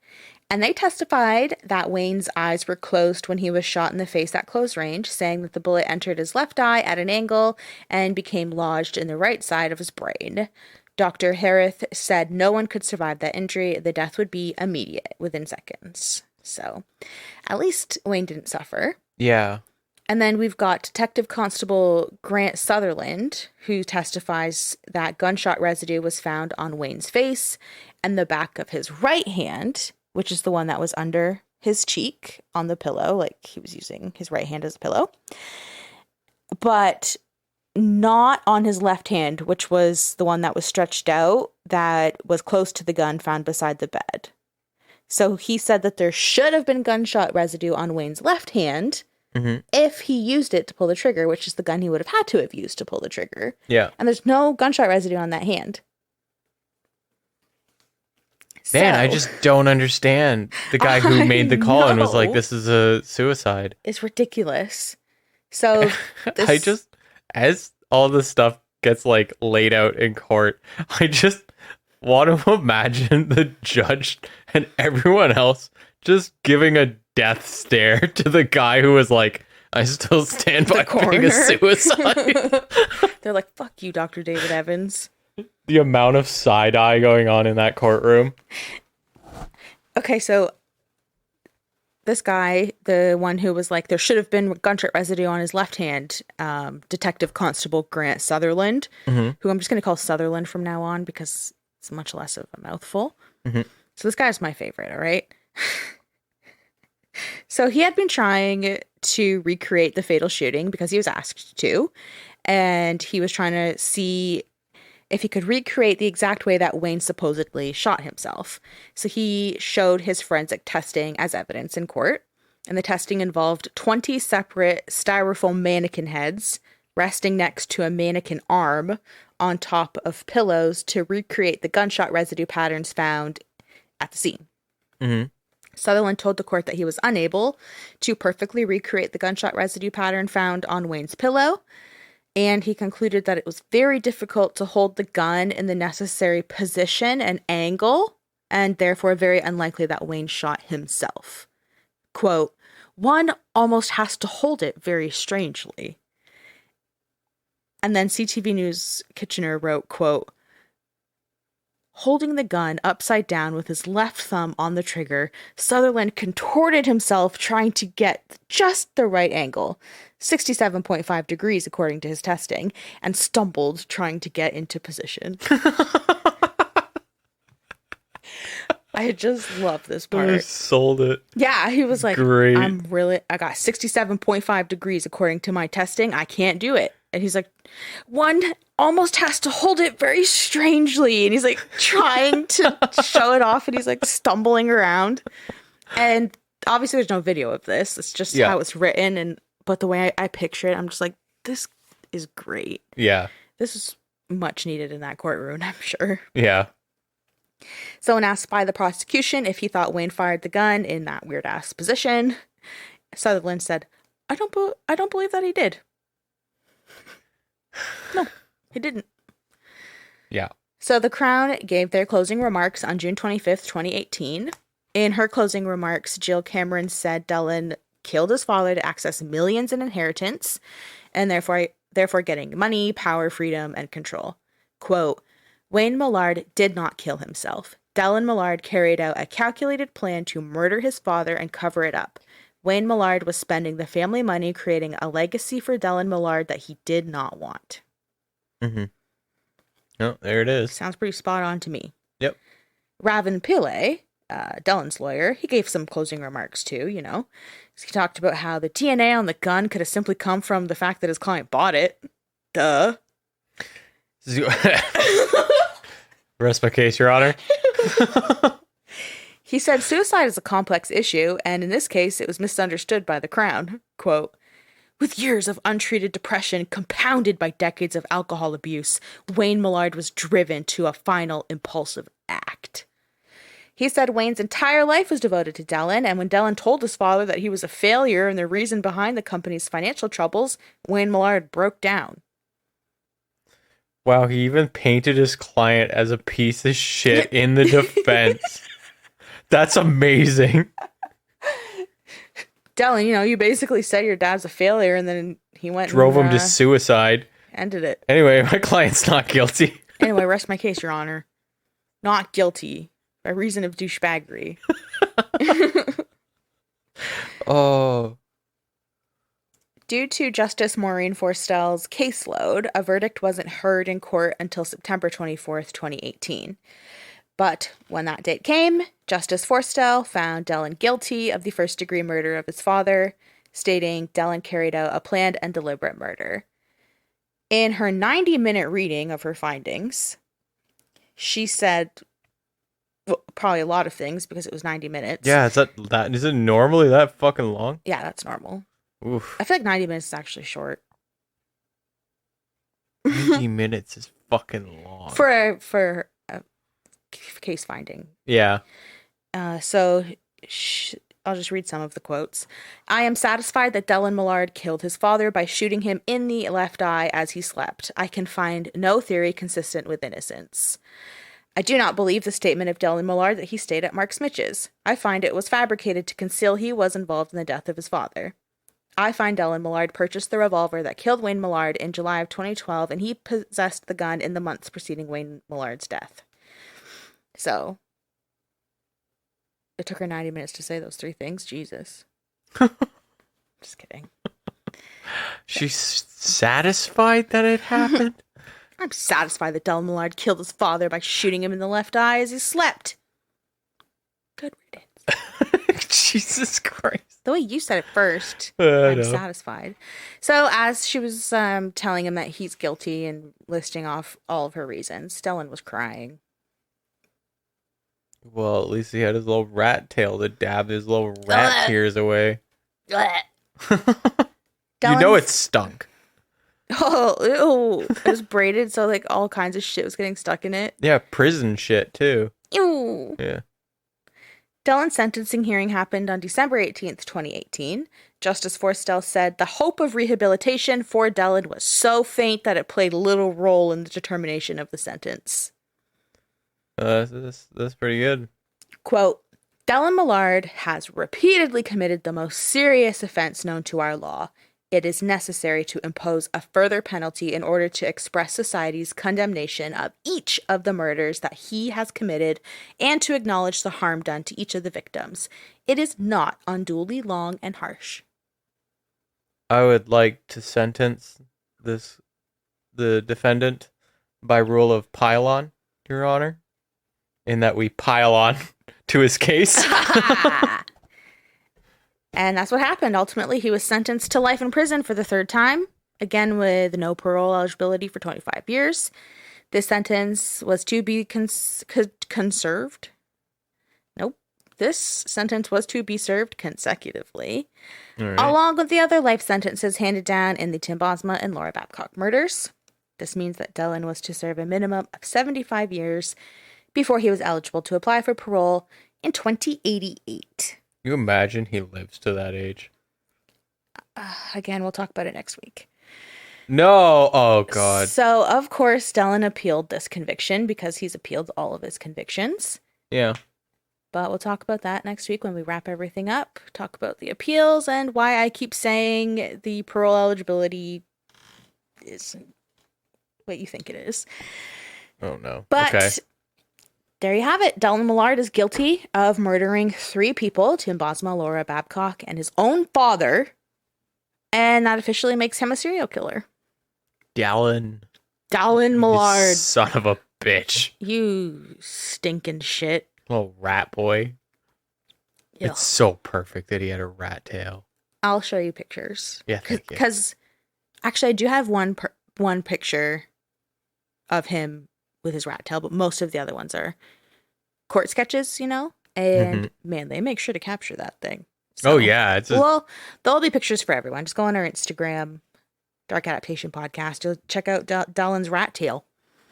And they testified that Wayne's eyes were closed when he was shot in the face at close range, saying that the bullet entered his left eye at an angle and became lodged in the right side of his brain. Dr. Harith said no one could survive that injury. The death would be immediate, within seconds. So, at least Wayne didn't suffer. Yeah. And then we've got Detective Constable Grant Sutherland, who testifies that gunshot residue was found on Wayne's face and the back of his right hand, which is the one that was under his cheek on the pillow, like he was using his right hand as a pillow, but not on his left hand, which was the one that was stretched out that was close to the gun found beside the bed. So he said that there should have been gunshot residue on Wayne's left hand if he used it to pull the trigger, which is the gun he would have had to have used to pull the trigger. Yeah. And there's no gunshot residue on that hand. Man, I just don't understand the guy who made the call and was like, this is a suicide. It's ridiculous. So as all this stuff gets like laid out in court, I just want to imagine the judge and everyone else just giving a death stare to the guy who was like, I still stand by being a suicide. They're like, fuck you, Dr. David Evans. The amount of side-eye going on in that courtroom. Okay, so this guy, the one who was like, there should have been gunshot residue on his left hand, Detective Constable Grant Sutherland, who I'm just going to call Sutherland from now on because it's much less of a mouthful. So this guy's my favorite, all right? So he had been trying to recreate the fatal shooting because he was asked to, and he was trying to see if he could recreate the exact way that Wayne supposedly shot himself. So he showed his forensic testing as evidence in court, and the testing involved 20 separate styrofoam mannequin heads resting next to a mannequin arm on top of pillows to recreate the gunshot residue patterns found at the scene. Sutherland told the court that he was unable to perfectly recreate the gunshot residue pattern found on Wayne's pillow, and he concluded that it was very difficult to hold the gun in the necessary position and angle, and therefore very unlikely that Wayne shot himself. Quote, one almost has to hold it very strangely. And then CTV News Kitchener wrote, quote, holding the gun upside down with his left thumb on the trigger, Sutherland contorted himself trying to get just the right angle, 67.5 degrees according to his testing, and stumbled trying to get into position. I just love this part. I sold it. Yeah, he was like, great. I got 67.5 degrees according to my testing. I can't do it. And he's like, one almost has to hold it very strangely. And he's like trying to show it off, and he's like stumbling around. And obviously there's no video of this. It's just how it's written. But the way I picture it, I'm just like, this is great. Yeah. This is much needed in that courtroom, I'm sure. Yeah. So when asked by the prosecution if he thought Wayne fired the gun in that weird ass position, Sutherland said, I don't believe that he did. No, he didn't. Yeah. So the Crown gave their closing remarks on June 25th, 2018. In her closing remarks, Jill Cameron said Dellen killed his father to access millions in inheritance and therefore getting money, power, freedom, and control. Quote, Wayne Millard did not kill himself. Dellen Millard carried out a calculated plan to murder his father and cover it up. Wayne Millard was spending the family money creating a legacy for Dellen Millard that he did not want. Oh, there it is. Sounds pretty spot on to me. Yep. Ravin Pillay, Dellen's lawyer, he gave some closing remarks too, you know. He talked about how the DNA on the gun could have simply come from the fact that his client bought it. Duh. Rest my case, Your Honor. He said suicide is a complex issue, and in this case, it was misunderstood by the Crown. Quote, with years of untreated depression compounded by decades of alcohol abuse, Wayne Millard was driven to a final impulsive act. He said Wayne's entire life was devoted to Dellen, and when Dellen told his father that he was a failure and the reason behind the company's financial troubles, Wayne Millard broke down. Wow, he even painted his client as a piece of shit in the defense. That's amazing. Dellen, you basically said your dad's a failure, and then he went drove him to suicide. Ended it. Anyway, my client's not guilty. Anyway, rest my case, Your Honor. Not guilty by reason of douchebaggery. Oh. Due to Justice Maureen Forstell's caseload, a verdict wasn't heard in court until September 24th, 2018. But when that date came, Justice Forstell found Dellen guilty of the first-degree murder of his father, stating Dellen carried out a planned and deliberate murder. In her 90-minute reading of her findings, she said, well, probably a lot of things because it was 90 minutes. Yeah, is it normally that fucking long? Yeah, that's normal. Oof. I feel like 90 minutes is actually short. 90 minutes is fucking long. For a case finding. Yeah. I'll just read some of the quotes. I am satisfied that Dellen Millard killed his father by shooting him in the left eye as he slept. I can find no theory consistent with innocence. I do not believe the statement of Dellen Millard that he stayed at Mark Smitch's. I find it was fabricated to conceal he was involved in the death of his father. I find Dellen Millard purchased the revolver that killed Wayne Millard in July of 2012, and he possessed the gun in the months preceding Wayne Millard's death. So, it took her 90 minutes to say those three things. Jesus. Just kidding. She's satisfied that it happened? I'm satisfied that Dellen Millard killed his father by shooting him in the left eye as he slept. Good riddance. Jesus Christ. The way you said it first, I'm satisfied. So as she was telling him that he's guilty and listing off all of her reasons, Dellen was crying. Well, at least he had his little rat tail to dab his little rat tears away. You know it stunk. Oh, ew. It was braided, so like all kinds of shit was getting stuck in it. Yeah, prison shit too. Ew. Yeah. Dellen's sentencing hearing happened on December 18th, 2018. Justice Forstell said the hope of rehabilitation for Dellen was so faint that it played little role in the determination of the sentence. That's pretty good. Quote, Dellen Millard has repeatedly committed the most serious offense known to our law. It is necessary to impose a further penalty in order to express society's condemnation of each of the murders that he has committed and to acknowledge the harm done to each of the victims. It is not unduly long and harsh. I would like to sentence the defendant by rule of pile-on, Your Honor, in that we pile on to his case. And that's what happened. Ultimately, he was sentenced to life in prison for the third time, again with no parole eligibility for 25 years. This sentence was to be conserved. Nope. This sentence was to be served consecutively, along with the other life sentences handed down in the Tim Bosma and Laura Babcock murders. This means that Dellen was to serve a minimum of 75 years before he was eligible to apply for parole in 2088. You imagine he lives to that age? Again, we'll talk about it next week. No! Oh, God. So, of course, Dellen appealed this conviction because he's appealed all of his convictions. Yeah. But we'll talk about that next week when we wrap everything up. Talk about the appeals and why I keep saying the parole eligibility isn't what you think it is. Oh, no. But okay. There you have it. Dellen Millard is guilty of murdering 3 people, Tim Bosma, Laura Babcock, and his own father. And that officially makes him a serial killer. Dellen Millard. You son of a bitch. You stinking shit. Little rat boy. Ugh. It's so perfect that he had a rat tail. I'll show you pictures. Yeah, thank you. Because, actually, I do have one picture of him with his rat tail, but most of the other ones are court sketches, and man, they make sure to capture that thing. So, oh yeah, well, there'll be pictures for everyone. Just go on our Instagram, Dark Adaptation Podcast. You'll check out Dellen's rat tail.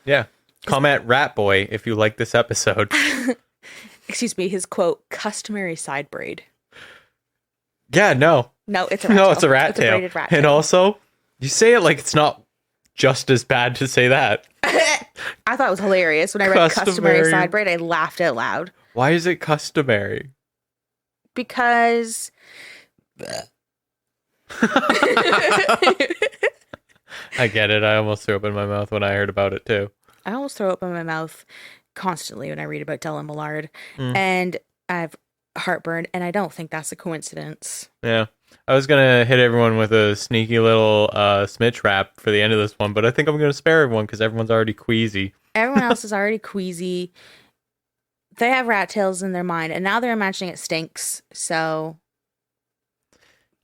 Yeah, comment Rat Boy if you like this episode. Excuse me, his quote, customary side braid. Yeah, no, it's a rat tail. No, it's a rat tail. A braided rat tail. And also, you say it like it's not just as bad to say that. I thought it was hilarious. When I read customary side braid, I laughed out loud. Why is it customary? Because... I get it. I almost threw up in my mouth when I heard about it, too. I almost throw up in my mouth constantly when I read about Dellen Millard. And I have heartburn, and I don't think that's a coincidence. Yeah. I was going to hit everyone with a sneaky little Smitch rap for the end of this one, but I think I'm going to spare everyone because everyone's already queasy. Everyone else is already queasy. They have rat tails in their mind, and now they're imagining it stinks, so...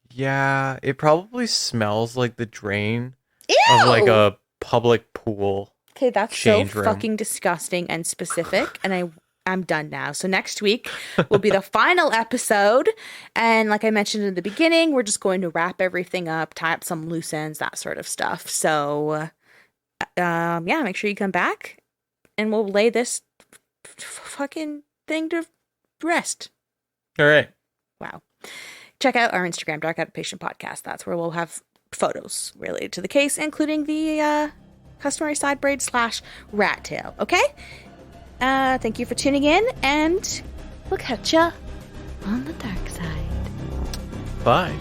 Yeah, it probably smells like the drain Ew! of like a public pool. Okay, that's so fucking disgusting and specific, and I'm done now. So next week will be the final episode, and like I mentioned in the beginning, we're just going to wrap everything up, tie up some loose ends, that sort of stuff. So, yeah, make sure you come back, and we'll lay this fucking thing to rest. All right. Wow. Check out our Instagram, Dark Adaptation Podcast. That's where we'll have photos related to the case, including the customary side braid / rat tail. Okay? Thank you for tuning in, and we'll catch ya on the dark side. Bye.